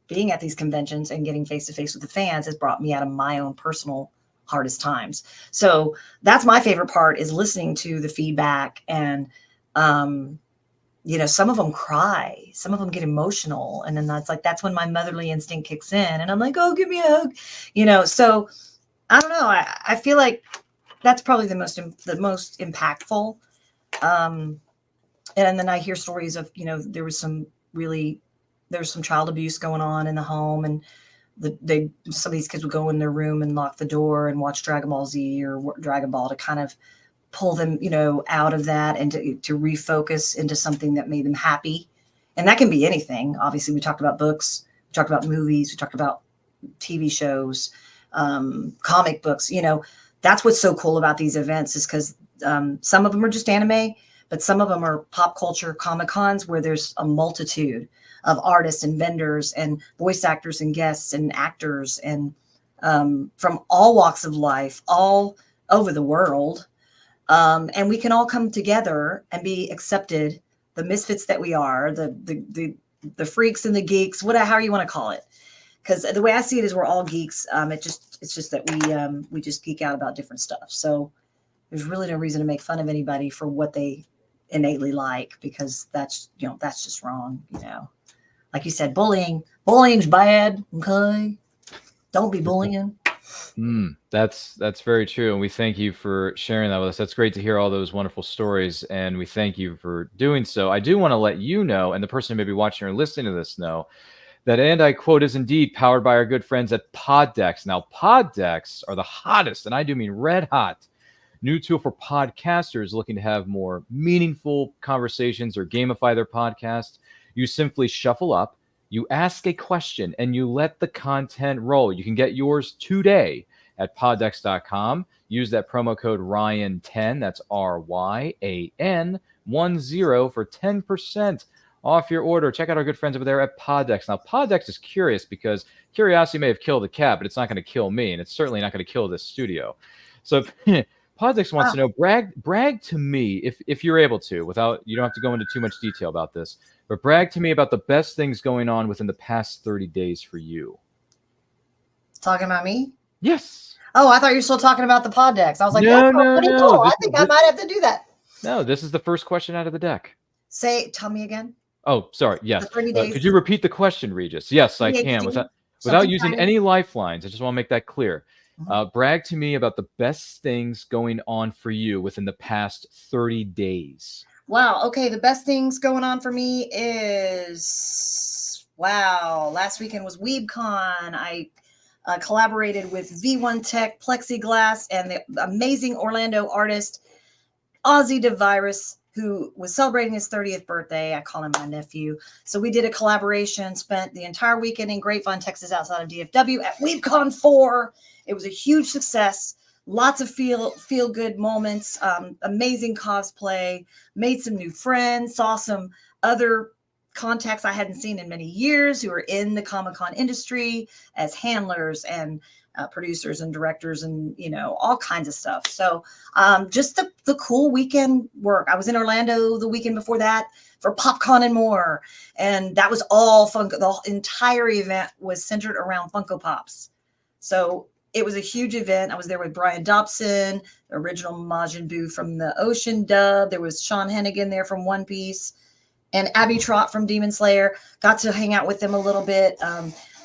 being at these conventions and getting face to face with the fans has brought me out of my own personal hardest times. So that's my favorite part, is listening to the feedback. And, you know, some of them cry, some of them get emotional. And then that's when my motherly instinct kicks in, and I'm like, oh, give me a hug, you know? So I don't know. I feel like that's probably the most impactful. And then I hear stories of, you know, there was some child abuse going on in the home, and some of these kids would go in their room and lock the door and watch Dragon Ball Z or Dragon Ball to kind of pull them, you know, out of that, and to refocus into something that made them happy. And that can be anything. Obviously, we talked about books, we talked about movies, we talked about TV shows, comic books. You know, that's what's so cool about these events, is because some of them are just anime, but some of them are pop culture Comic-Cons, where there's a multitude of artists and vendors and voice actors and guests and actors, and from all walks of life, all over the world. And we can all come together and be accepted, the misfits that we are, the freaks and the geeks, however you want to call it. Because the way I see it is we're all geeks. It's just that we just geek out about different stuff. So there's really no reason to make fun of anybody for what they innately like, because that's just wrong, you know. Like you said, bullying's bad. Okay, don't be bullying. That's very true, and we thank you for sharing that with us. That's great to hear all those wonderful stories, and we thank you for doing so. I do want to let you know, and the person who may be watching or listening to this know, that And I Quote is indeed powered by our good friends at Pod Decks. Now, Pod Decks are the hottest, and I do mean red hot, new tool for podcasters looking to have more meaningful conversations or gamify their podcast. You simply shuffle up, you ask a question, and you let the content roll. You can get yours today at poddex.com. Use that promo code RYAN10, that's RYAN10 for 10% off your order. Check out our good friends over there at Poddex. Now, Poddex is curious, because curiosity may have killed the cat, but it's not going to kill me, and it's certainly not going to kill this studio. So Poddex wants to know, brag to me, if you're able to, without, you don't have to go into too much detail about this, but brag to me about the best things going on within the past 30 days for you. Talking about me? Yes. Oh, I thought you were still talking about the pod decks. I was like, no. Cool. I think I might have to do that. No, this is the first question out of the deck. Tell me again. Oh, sorry. Yes. 30 days. Could you repeat the question, Regis? Yes, I can. Without using any lifelines. I just want to make that clear. Brag to me about the best things going on for you within the past 30 days. Wow. Okay. The best things going on for me is, last weekend was WeebCon. I collaborated with V1 Tech, Plexiglass, and the amazing Orlando artist, Ozzy DeVirus, who was celebrating his 30th birthday. I call him my nephew. So we did a collaboration, spent the entire weekend in Grapevine, Texas, outside of DFW at WeebCon 4. It was a huge success. Lots of feel good moments, amazing cosplay, made some new friends, saw some other contacts I hadn't seen in many years who are in the Comic-Con industry as handlers and producers and directors and, you know, all kinds of stuff. So just the cool weekend work. I was in Orlando the weekend before that for PopCon and more. And that was all Funko. The entire event was centered around Funko Pops. So it was a huge event. I was there with Brian Dobson, the original Majin Buu from the Ocean dub. There was Sean Hennigan there from One Piece, and Abby Trott from Demon Slayer. Got to hang out with them a little bit,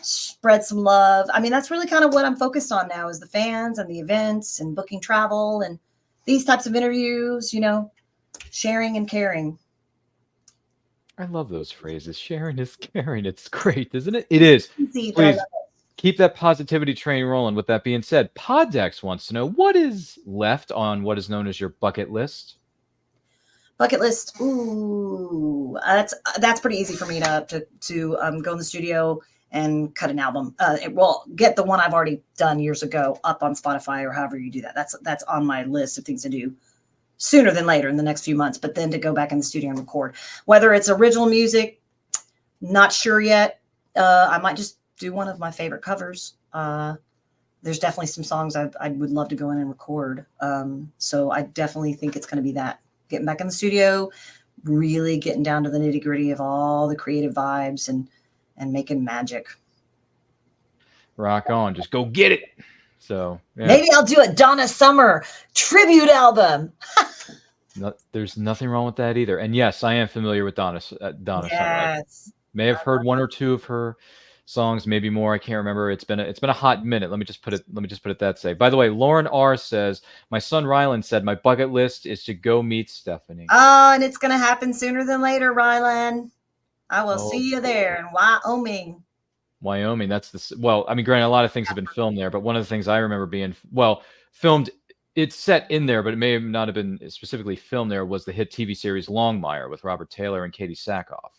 spread some love. I mean, that's really kind of what I'm focused on now, is the fans and the events and booking travel and these types of interviews, you know, sharing and caring. I love those phrases. Sharing is caring. It's great, isn't it? It is. Easy, Please keep that positivity train rolling. With that being said, Poddex wants to know what is left on what is known as your bucket list. Bucket list. Ooh, that's pretty easy for me to go in the studio and cut an album. Well, get the one I've already done years ago up on Spotify or however you do that. That's on my list of things to do sooner than later in the next few months. But then to go back in the studio and record, whether it's original music, not sure yet. I might just do one of my favorite covers. There's definitely some songs I would love to go in and record. So I definitely think it's going to be that. Getting back in the studio, really getting down to the nitty gritty of all the creative vibes and making magic. Rock on. Just go get it. So yeah. Maybe I'll do a Donna Summer tribute album. There's nothing wrong with that either. And yes, I am familiar with Donna Summer. Yes. May have heard one or two of her songs, maybe more. I can't remember. It's been a hot minute. Let me just put it that way. By the way, Lauren R says, my son Rylan said my bucket list is to go meet Stephanie. Oh, and it's gonna happen sooner than later, Rylan. I will see you there in Wyoming. Wyoming. Well, I mean, granted, a lot of things have been filmed there, but one of the things I remember being filmed, it's set in there, but it may not have been specifically filmed there, was the hit TV series Longmire with Robert Taylor and Katie Sackhoff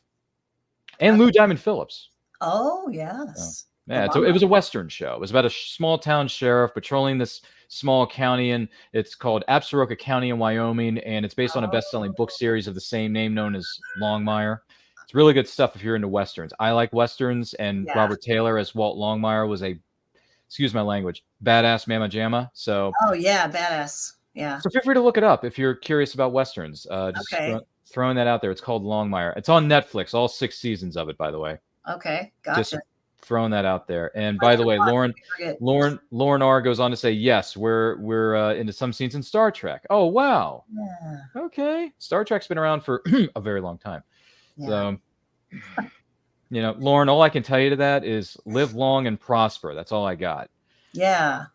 and Lou Diamond Phillips. Oh, yes. Yeah, it was a Western show. It was about a small town sheriff patrolling this small county, and it's called Absaroka County in Wyoming, and it's based on a best-selling book series of the same name known as Longmire. It's really good stuff if you're into Westerns. I like Westerns, and Robert Taylor as Walt Longmire was a, excuse my language, badass mamma jamma. So, oh, yeah, badass. Yeah. So feel free to look it up if you're curious about Westerns. Just throwing that out there. It's called Longmire. It's on Netflix, all 6 seasons of it, by the way. Okay, gotcha. Just throwing that out there. And by the way, Lauren R goes on to say, yes, we're into some scenes in Star Trek. Oh, wow. Yeah. Okay. Star Trek's been around for a very long time. Yeah. So, you know, Lauren, all I can tell you to that is live long and prosper. That's all I got. Yeah.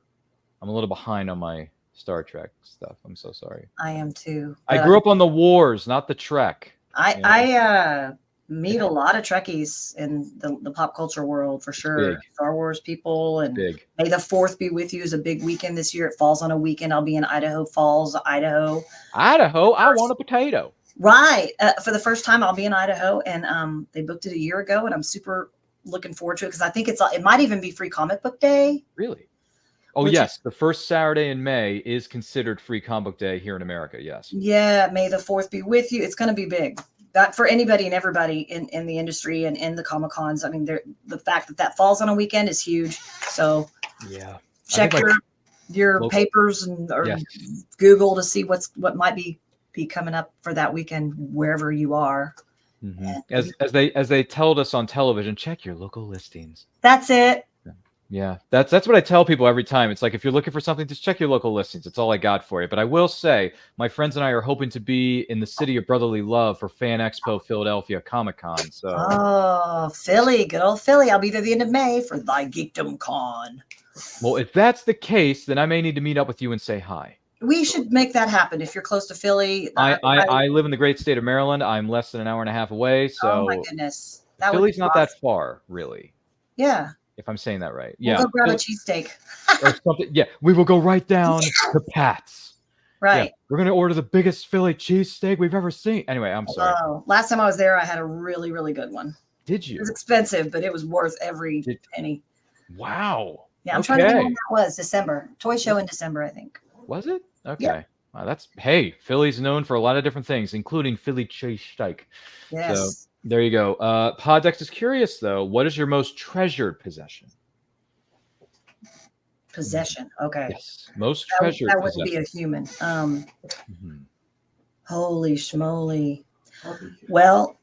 I'm a little behind on my Star Trek stuff. I'm so sorry. I am too. I grew up on the wars, not the Trek. I meet a lot of Trekkies in the pop culture world for sure. Big. Star Wars people, and Big. May the 4th be with you is a big weekend this year. It falls on a weekend. I'll be in Idaho Falls, Idaho. Idaho, I want a potato. Right. For the first time, I'll be in Idaho, and they booked it a year ago, and I'm super looking forward to it because I think it might even be Free Comic Book Day. Really? Oh, yes. The first Saturday in May is considered Free Comic Book Day here in America. Yes. Yeah. May the 4th be with you. It's going to be big. That for anybody and everybody in the industry and in the Comic Cons. I mean, the fact that falls on a weekend is huge. So yeah, check your papers or Google to see what might be coming up for that weekend wherever you are. Mm-hmm. As they told us on television, check your local listings. That's it. Yeah, that's what I tell people every time. It's like, if you're looking for something, just check your local listings. It's all I got for you. But I will say, my friends and I are hoping to be in the city of brotherly love for Fan Expo Philadelphia Comic Con. So, Philly, good old Philly. I'll be there the end of May for Thy Geekdom Con. Well, if that's the case, then I may need to meet up with you and say hi. We should make that happen if you're close to Philly. I live in the great state of Maryland. I'm less than an hour and a half away. So, oh my goodness, Philly's not that far, really. Yeah. If I'm saying that right. We'll go grab a cheesesteak. Or something. Yeah, we will go right down to Pat's. Right. we're gonna order the biggest Philly cheesesteak we've ever seen. Anyway, I'm sorry. Last time I was there, I had a really, really good one. Did you? It was expensive, but it was worth every penny. Wow. Yeah, I'm trying to think when that was. December. Toy show in December, I think. Was it? Okay. Yeah. Wow, Philly's known for a lot of different things, including Philly cheesesteak. Yes. So there you go. Poddex is curious though. What is your most treasured possession? Possession. Okay. Yes. Most treasured that wouldn't possession. be a human. Holy schmoly. Well,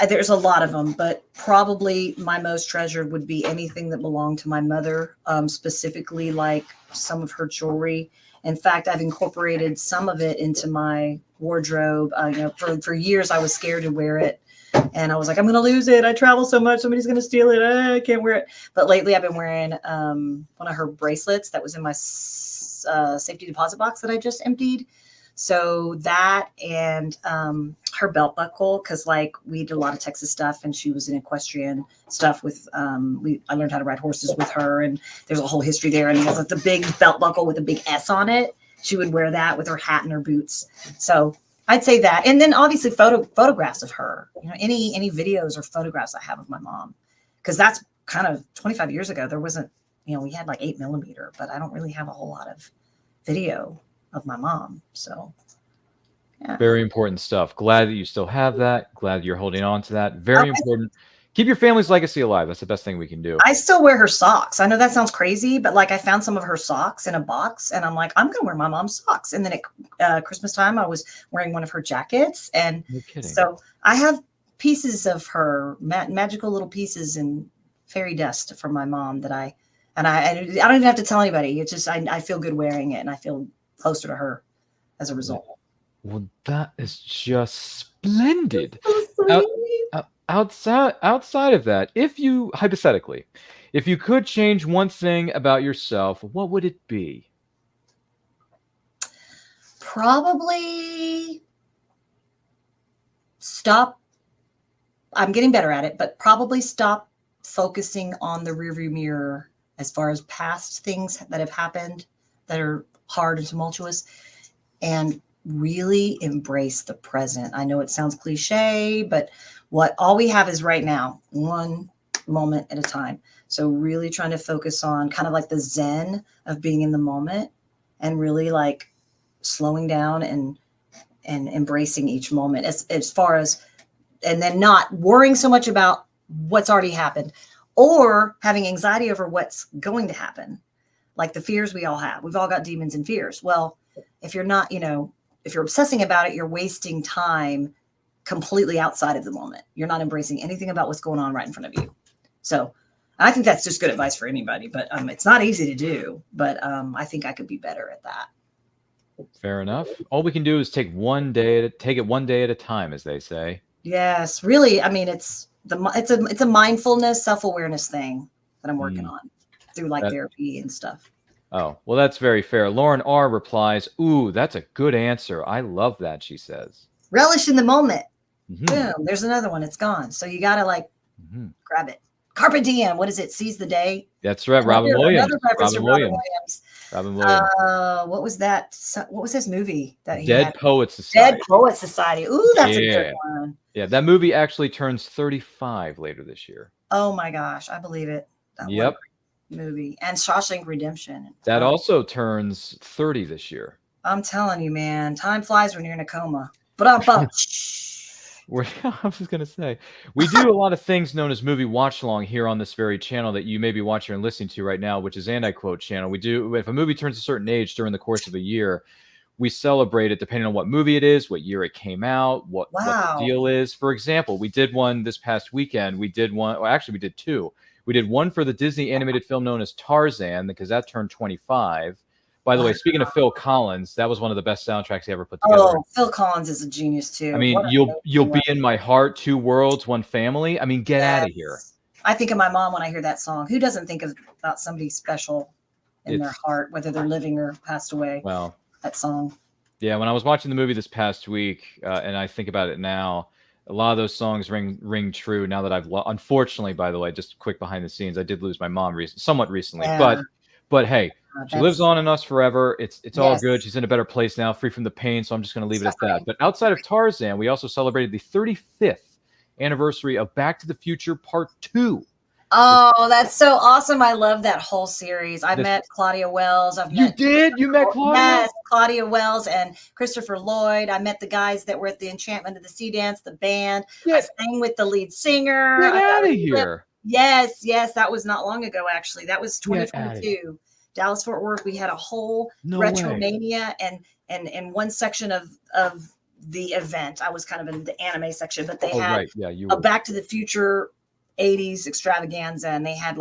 there's a lot of them, but probably my most treasured would be anything that belonged to my mother, specifically like some of her jewelry. In fact, I've incorporated some of it into my wardrobe. For years, I was scared to wear it. And I was like, I'm going to lose it. I travel so much. Somebody's going to steal it. I can't wear it. But lately, I've been wearing one of her bracelets that was in my safety deposit box that I just emptied. So that and her belt buckle, because like we did a lot of Texas stuff, and she was in equestrian stuff with. I learned how to ride horses with her, and there's a whole history there. And it has like the big belt buckle with a big S on it. She would wear that with her hat and her boots. So I'd say that, and then obviously photographs of her. Any videos or photographs I have of my mom, because that's kind of 25 years ago. There wasn't, we had like 8mm, but I don't really have a whole lot of video of my mom. So yeah. Very important stuff. Glad that you still have that. Glad you're holding on to that. Very important. Keep your family's legacy alive. That's the best thing we can do. I still wear her socks. I know that sounds crazy, but like I found some of her socks in a box, and I'm like, I'm going to wear my mom's socks. And then at Christmas time, I was wearing one of her jackets. And no kidding. So I have pieces of her, magical little pieces and fairy dust from my mom that I don't even have to tell anybody. It's just, I feel good wearing it, and I feel closer to her as a result. Well, that is just splendid. So Outside of that, if you could change one thing about yourself, what would it be? Probably stop. I'm getting better at it, but probably stop focusing on the rearview mirror as far as past things that have happened that are hard and tumultuous, and really embrace the present. I know it sounds cliche, but all we have is right now, one moment at a time. So really trying to focus on kind of like the Zen of being in the moment, and really like slowing down and embracing each moment as far as, and then not worrying so much about what's already happened or having anxiety over what's going to happen. Like the fears we all have. We've all got demons and fears. Well, if you're not, if you're obsessing about it, you're wasting time completely outside of the moment. You're not embracing anything about what's going on right in front of you. So I think that's just good advice for anybody, but it's not easy to do, but I think I could be better at that. Fair enough. All we can do is take it one day at a time, as they say. Yes, really. I mean, it's a mindfulness, self-awareness thing that I'm working on through like therapy and stuff. Oh, well, that's very fair. Lauren R replies, "Ooh, that's a good answer. I love that," she says. Relish in the moment. Boom. There's another one. It's gone. So you got to grab it. Carpe diem. What is it? Seize the day. That's right. Robin Williams. Robin Williams. What was that? What was his movie that he Dead had? Poets Society. Dead Poets Society. Ooh, that's a good one. Yeah, that movie actually turns 35 later this year. Oh my gosh, I believe it. That movie. And Shawshank Redemption. That also turns 30 this year. I'm telling you, man, time flies when you're in a coma. But I was just going to say, we do a lot of things known as movie watch along here on this very channel that you may be watching and listening to right now, which is And I Quote channel. We do, if a movie turns a certain age during the course of a year, we celebrate it depending on what movie it is, what year it came out, what the deal is. For example, we did one this past weekend. We did one, well, actually we did two. We did one for the Disney animated film known as Tarzan, because that turned 25. By the way, speaking of Phil Collins, that was one of the best soundtracks he ever put together. Oh, Phil Collins is a genius too. I mean, you'll be in my heart, two worlds, one family. I mean, get out of here. I think of my mom when I hear that song. Who doesn't think about somebody special in their heart, whether they're living or passed away? Well, that song. Yeah, when I was watching the movie this past week, and I think about it now, a lot of those songs ring true. Now that I've unfortunately, by the way, just quick behind the scenes, I did lose my mom somewhat recently, but hey. She lives on in us forever. It's all Yes. good. She's in a better place now, free from the pain. So I'm just going to leave it at Suffering. that. But outside of Tarzan, we also celebrated the 35th anniversary of Back to the Future Part 2. Oh, that's so awesome. I love that whole series. I met Claudia Wells. You met Claudia? Yes, Claudia Wells and Christopher Lloyd. I met the guys that were at the Enchantment of the Sea Dance, the band. I sang with the lead singer. Get I got out of a here. Yes, that was not long ago, actually. That was Get outta 2022. Dallas Fort Worth. We had a whole No way. Retromania and one section of the event. I was kind of in the anime section, but they had Right. Yeah, you a were. Back to the Future 80s extravaganza, and they had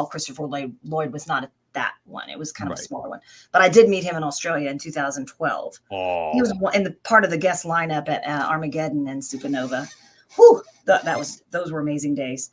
Christopher Lloyd was not at that one. It was kind of a smaller one, but I did meet him in Australia in 2012. He was in the part of the guest lineup at Armageddon and Supernova. Whew, those were amazing days.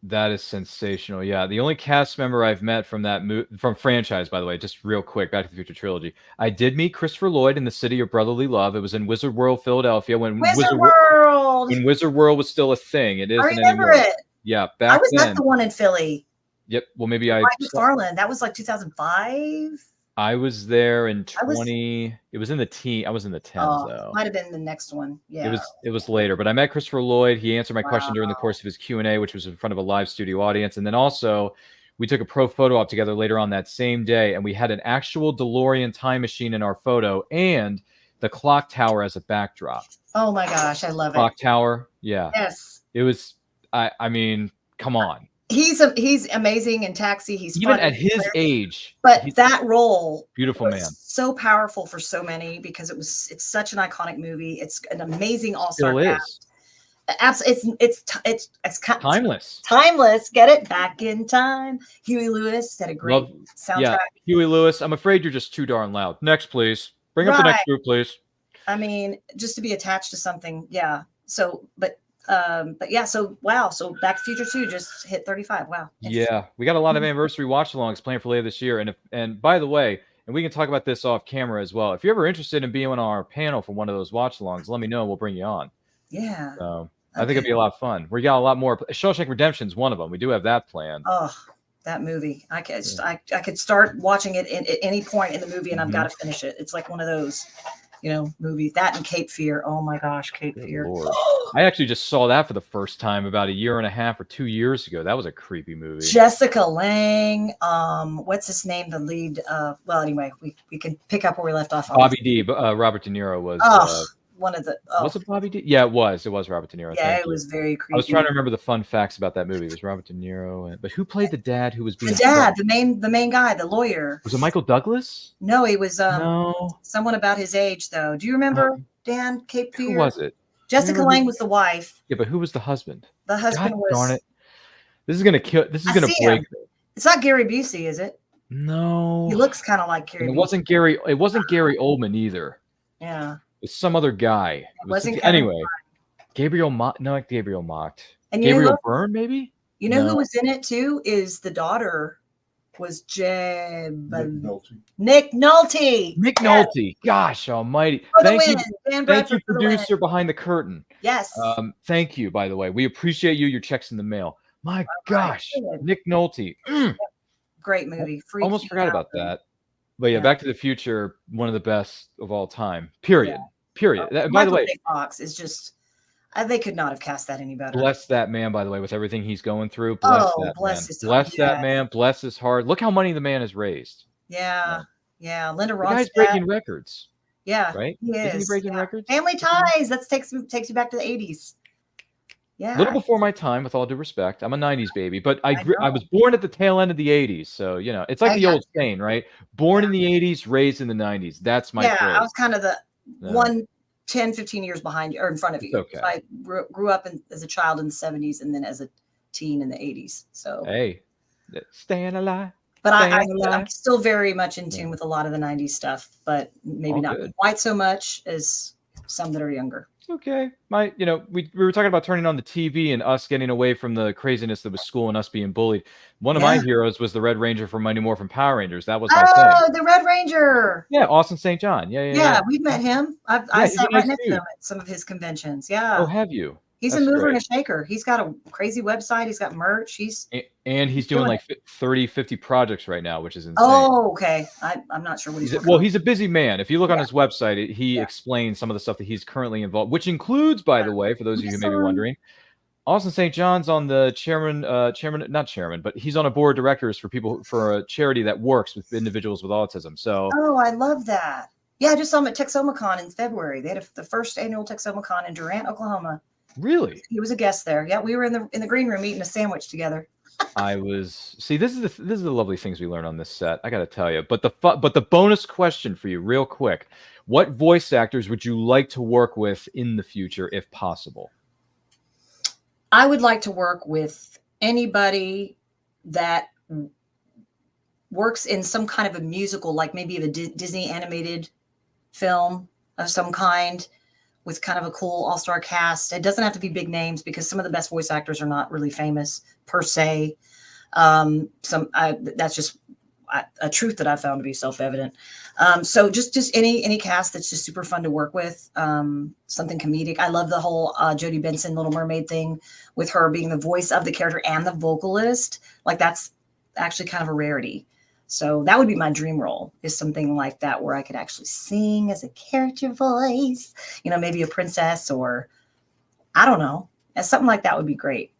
That is sensational. Yeah, the only cast member I've met from that from franchise, by the way, just real quick, Back to the Future trilogy. I did meet Christopher Lloyd in the City of Brotherly Love. It was in Wizard World, Philadelphia, when Wizard World was still a thing. It isn't I remember anymore. it. Yeah, I back was then. at the one in Philly. Yep. Well, maybe Mike McFarland. That was like 2005. I was there in 20. It was in the teen. I was in the 10s though. Might have been the next one. Yeah. It was later, but I met Christopher Lloyd. He answered my question during the course of his Q&A, which was in front of a live studio audience. And then also we took a pro photo op together later on that same day, and we had an actual DeLorean time machine in our photo and the clock tower as a backdrop. Oh my gosh, I love Clock it. tower. Yeah. Yes. It was, I mean, come on. He's amazing in Taxi. He's Even funny, at his age. but that role Beautiful was man. so powerful for so many because it's such an iconic movie. It's an amazing all-star Still cast. Absolutely, it's Timeless. Timeless. Get it back in time. Huey Lewis had a great soundtrack. Yeah, Huey Lewis. I'm afraid you're just too darn loud. Next, please. Bring up the next group, please. I mean, just to be attached to something, yeah. So, but yeah. So, wow. So, Back to the Future 2 just hit 35. Wow. Yeah, we got a lot of anniversary watch-alongs planned for later this year. And by the way, and we can talk about this off camera as well. If you're ever interested in being on our panel for one of those watch-alongs, let me know. We'll bring you on. Yeah. So I think it'd be a lot of fun. We got a lot more. Shawshank Redemption's one of them. We do have that planned. Oh, that movie. I could start watching it at any point in the movie, and I've got to finish it. It's like one of those, movies. That and Cape Fear. Oh my gosh, Cape Fear. I actually just saw that for the first time about 1.5 or 2 years ago. That was a creepy movie. Jessica Lange. What's his name? The lead. Well, anyway, we can pick up where we left off. Bobby D. Robert De Niro was. One of the. Was it Bobby D? Yeah, it was. It was Robert De Niro. Yeah, it was very creepy. I was trying to remember the fun facts about that movie. It was Robert De Niro, but who played the dad who was being the main guy, the lawyer? Was it Michael Douglas? No, he was no. Someone about his age though. Do you remember Dan Cape Fear? Who was it? Jessica Lange was the wife. Yeah, but who was the husband? The husband was. Darn it! This is gonna kill. This is gonna break. It's not Gary Busey, is it? No. He looks kind of like Gary. It wasn't Gary. It wasn't Gary Oldman either. Yeah. It's some other guy. Anyway. Gabriel Mocked. No, like Gabriel Mocked. And Gabriel Byrne, maybe. You know who was in it too? Is the daughter was Nick Nolte. Nick Nolte. Gosh Almighty! Thank you, producer behind the curtain. Yes. Thank you. By the way, we appreciate you. Your check's in the mail. My gosh, Nick Nolte. Great movie. Almost forgot about that. But yeah, Back to the Future, one of the best of all time. Period. Period. By the way, Fox is just. They could not have cast that any better. Bless that man, by the way, with everything he's going through. Bless that man. Bless his heart. Look how money the man has raised. Yeah. Linda Ronstadt. The guy's breaking records. Yeah. Right? He is. Isn't he breaking records? Family Ties. That takes you back to the 80s. Yeah. A little before my time, with all due respect. I'm a 90s baby, but I was born at the tail end of the 80s. So, it's like the old saying, right? Born in the 80s, raised in the 90s. That's my phrase. I was kind of the 10, 15 years behind you or in front of you. Okay. So I grew up as a child in the 70s and then as a teen in the 80s. So hey, staying alive. But I'm still very much in tune with a lot of the 90s stuff, but maybe not quite so much as some that are younger. Okay. We were talking about turning on the TV and us getting away from the craziness that was school and us being bullied. One of my heroes was the Red Ranger from Mighty Morphin Power Rangers. That was my thing. Oh, the Red Ranger. Yeah, Austin St. John. Yeah, we've met him. I sat right next to him at some of his conventions. Yeah. Oh, have you? He's That's a mover great. and a shaker. He's got a crazy website. He's got merch. And he's doing like 30, 50 projects right now, which is insane. Oh, okay. I'm not sure what he's working on. He's a busy man. If you look on his website, he explains some of the stuff that he's currently involved, which includes, by the way, for those of you who may be wondering, Austin St. John's on the not chairman, but he's on a board of directors for a charity that works with individuals with autism. So, oh, I love that. Yeah, I just saw him at TexomaCon in February. They had the first annual TexomaCon in Durant, Oklahoma. Really? He was a guest there. Yeah, we were in the green room eating a sandwich together. This is the lovely things we learn on this set. I got to tell you. But the bonus question for you, real quick: what voice actors would you like to work with in the future, if possible? I would like to work with anybody that works in some kind of a musical, like maybe a Disney animated film of some kind, with kind of a cool all-star cast. It doesn't have to be big names, because some of the best voice actors are not really famous per se. That's just a truth that I found to be self-evident. So just any cast that's just super fun to work with. Something comedic. I love the whole Jodie Benson Little Mermaid thing, with her being the voice of the character and the vocalist. Like, that's actually kind of a rarity. So that would be my dream role, is something like that, where I could actually sing as a character voice, maybe a princess, or I don't know. Something like that would be great.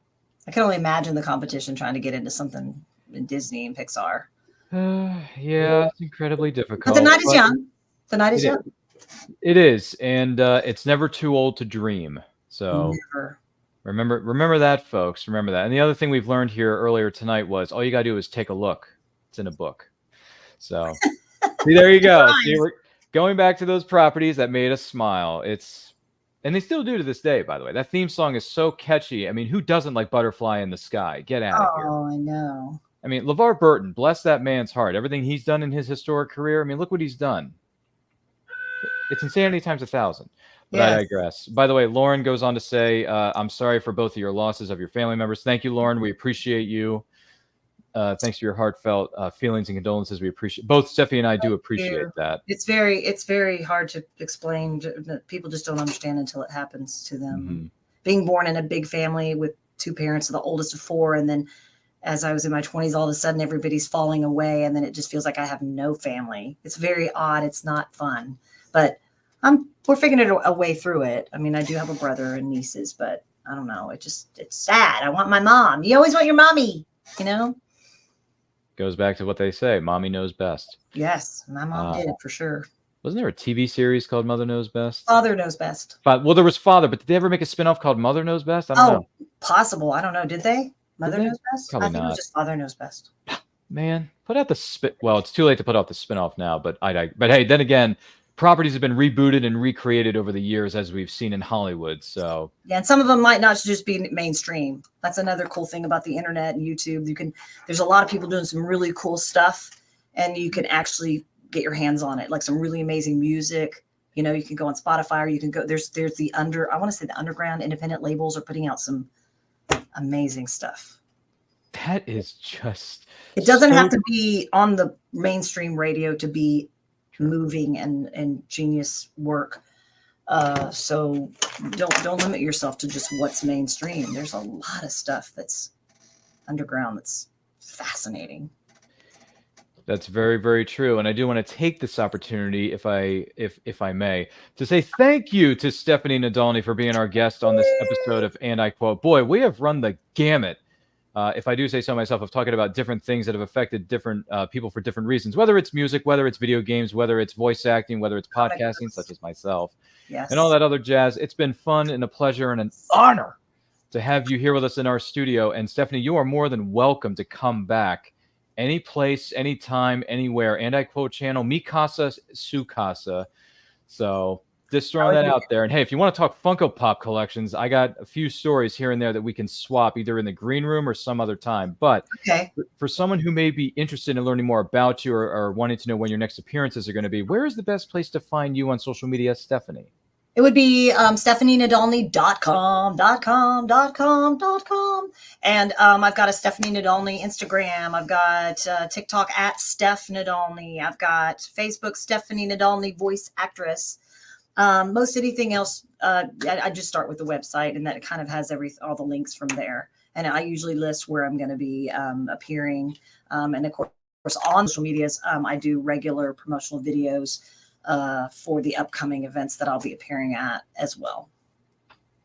I can only imagine the competition trying to get into something in Disney and Pixar. Yeah, it's incredibly difficult. But the night is young. The night is young. It is, and it's never too old to dream. So Never. remember that, folks. Remember that. And the other thing we've learned here earlier tonight was all you got to do is take a look. It's in a book. So see, there you go. See, we're going back to those properties that made us smile. And they still do to this day, by the way. That theme song is so catchy. I mean, who doesn't like Butterfly in the Sky? Get out of here. Oh, I know. I mean, LeVar Burton, bless that man's heart. Everything he's done in his historic career. I mean, look what he's done. It's insanity times 1,000. But I digress. By the way, Lauren goes on to say, I'm sorry for both of your losses of your family members. Thank you, Lauren. We appreciate you. Thanks for your heartfelt feelings and condolences. We appreciate both. Stephanie and I do appreciate that. It's very hard to explain. People just don't understand until it happens to them. Mm-hmm. Being born in a big family with two parents, the oldest of four, and then as I was in my 20s, all of a sudden everybody's falling away, and then it just feels like I have no family. It's very odd. It's not fun, but we're figuring a way through it. I mean, I do have a brother and nieces, but I don't know. It's sad. I want my mom. You always want your mommy, Goes back to what they say. Mommy knows best. Yes, my mom did, for sure. Wasn't there a TV series called Mother Knows Best? Father Knows Best. Well, there was Father, but did they ever make a spinoff called Mother Knows Best? I don't know. Possible. I don't know. Did they? Mother Knows Best? Probably I think not. it was just Father Knows Best. Man, put out the Well, it's too late to put out the spinoff now, but hey, then again, properties have been rebooted and recreated over the years, as we've seen in Hollywood. So yeah, and some of them might not just be mainstream. That's another cool thing about the internet and YouTube. There's a lot of people doing some really cool stuff, and you can actually get your hands on it, like some really amazing music. You can go on Spotify, or you can go. There's the I want to say the underground independent labels are putting out some amazing stuff. That is just. It doesn't have to be on the mainstream radio to be moving and genius work. So don't limit yourself to just what's mainstream. There's a lot of stuff that's underground that's fascinating. That's very, very true. And I do want to take this opportunity, if I may, to say thank you to Stephanie Nadolny for being our guest on this episode of And I Quote. Boy, we have run the gamut, if I do say so myself, of talking about different things that have affected different people for different reasons, whether it's music, whether it's video games, whether it's voice acting, whether it's podcasting, such as myself, and all that other jazz. It's been fun and a pleasure and an honor to have you here with us in our studio. And Stephanie, you are more than welcome to come back any place, anytime, anywhere. And I Quote channel, Mi Casa, Su Casa. So just throwing that out there. And hey, if you want to talk Funko Pop collections, I got a few stories here and there that we can swap either in the green room or some other time. But for someone who may be interested in learning more about you or wanting to know when your next appearances are going to be, where is the best place to find you on social media, Stephanie? It would be stephanienadolny.com. And I've got a Stephanie Nadolny Instagram. I've got TikTok at Steph Nadolny. I've got Facebook, Stephanie Nadolny Voice Actress. Most anything else, I just start with the website, and that kind of has all the links from there. And I usually list where I'm going to be appearing. And of course, on social medias, I do regular promotional videos for the upcoming events that I'll be appearing at as well.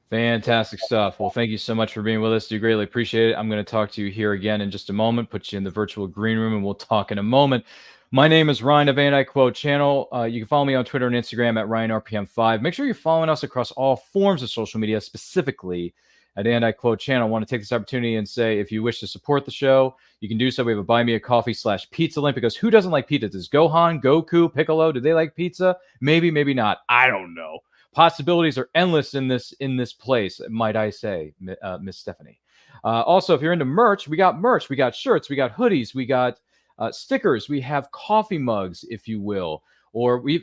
Fantastic stuff. Well, thank you so much for being with us. Do greatly appreciate it. I'm going to talk to you here again in just a moment, put you in the virtual green room, and we'll talk in a moment. My name is Ryan of And I Quote channel. You can follow me on Twitter and Instagram at RyanRPM5. Make sure you're following us across all forms of social media, specifically at And I Quote channel. I want to take this opportunity and say, if you wish to support the show, you can do so. We have a Buy Me a Coffee /pizza link, because who doesn't like pizza? Does Gohan, Goku, Piccolo, do they like pizza? Maybe, maybe not. I don't know. Possibilities are endless in this place, might I say, Miss Stephanie. Also, if you're into merch, we got shirts, we got hoodies, we got stickers, we have coffee mugs, if you will, or we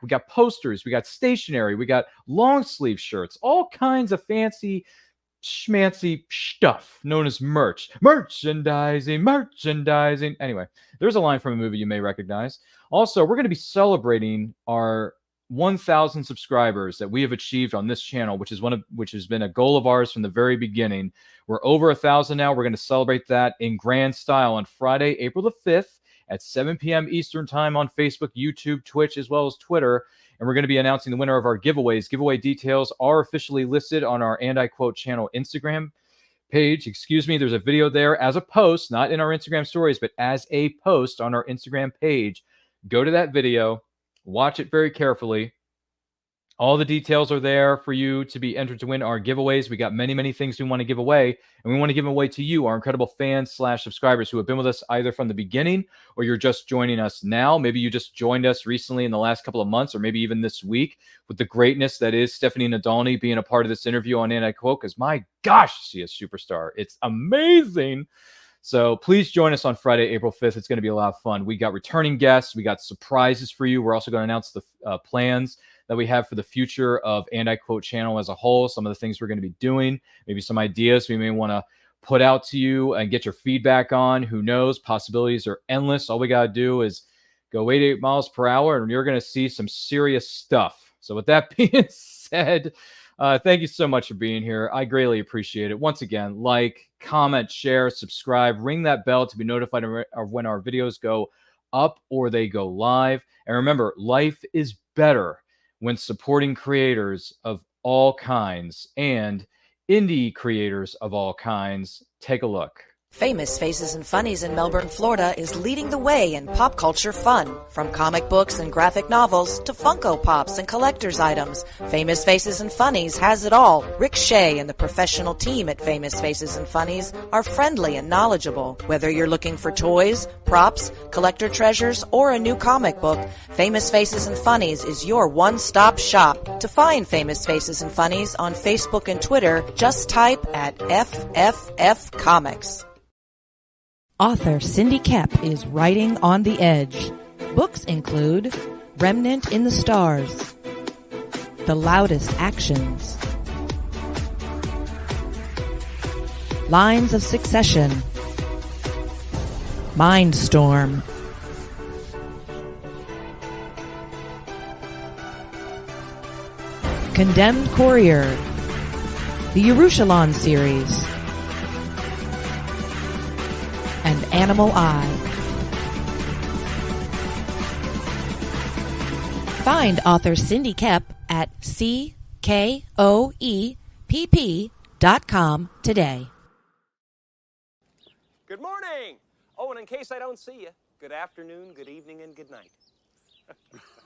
got posters, we got stationery, we got long sleeve shirts, all kinds of fancy schmancy stuff known as merchandising. Anyway, there's a line from a movie you may recognize. Also, we're going to be celebrating our 1,000 subscribers that we have achieved on this channel, which has been a goal of ours from the very beginning. We're over 1,000 now. We're going to celebrate that in grand style on Friday, April the 5th at 7 p.m. Eastern time on Facebook, YouTube, Twitch, as well as Twitter. And we're going to be announcing the winner of our giveaways. Giveaway details are officially listed on our And I Quote channel Instagram page. There's a video there as a post, not in our Instagram stories, but as a post on our Instagram page. Go to that video. Watch it very carefully. All the details are there for you to be entered to win our giveaways. We got many, many things we want to give away, and we want to give them away to you, our incredible fans / subscribers who have been with us either from the beginning, or you're just joining us now. Maybe you just joined us recently in the last couple of months, or maybe even this week, with the greatness that is Stephanie Nadolny being a part of this interview on And I Quote, because my gosh, she is a superstar. It's amazing. So please join us on Friday, April 5th. It's going to be a lot of fun. We got returning guests. We got surprises for you. We're also going to announce the plans that we have for the future of And I Quote channel as a whole, some of the things we're going to be doing, maybe some ideas we may want to put out to you and get your feedback on. Who knows? Possibilities are endless. All we got to do is go 88 miles per hour, and you're going to see some serious stuff. So with that being said, thank you so much for being here. I greatly appreciate it. Once again, like, comment, share, subscribe, ring that bell to be notified of when our videos go up or they go live. And remember, life is better when supporting creators of all kinds and indie creators of all kinds. Take a look. Famous Faces and Funnies in Melbourne, Florida is leading the way in pop culture fun. From comic books and graphic novels to Funko Pops and collector's items, Famous Faces and Funnies has it all. Rick Shea and the professional team at Famous Faces and Funnies are friendly and knowledgeable. Whether you're looking for toys, props, collector treasures, or a new comic book, Famous Faces and Funnies is your one-stop shop. To find Famous Faces and Funnies on Facebook and Twitter, just type at FFF Comics. Author Cindy Kep is writing on the edge. Books include Remnant in the Stars, The Loudest Actions, Lines of Succession, Mindstorm, Condemned Courier, the Yerushalayim series, and Animal Eye. Find author Cindy Kep at CKOEPP.com today. Good morning. Oh, and in case I don't see you, good afternoon, good evening, and good night.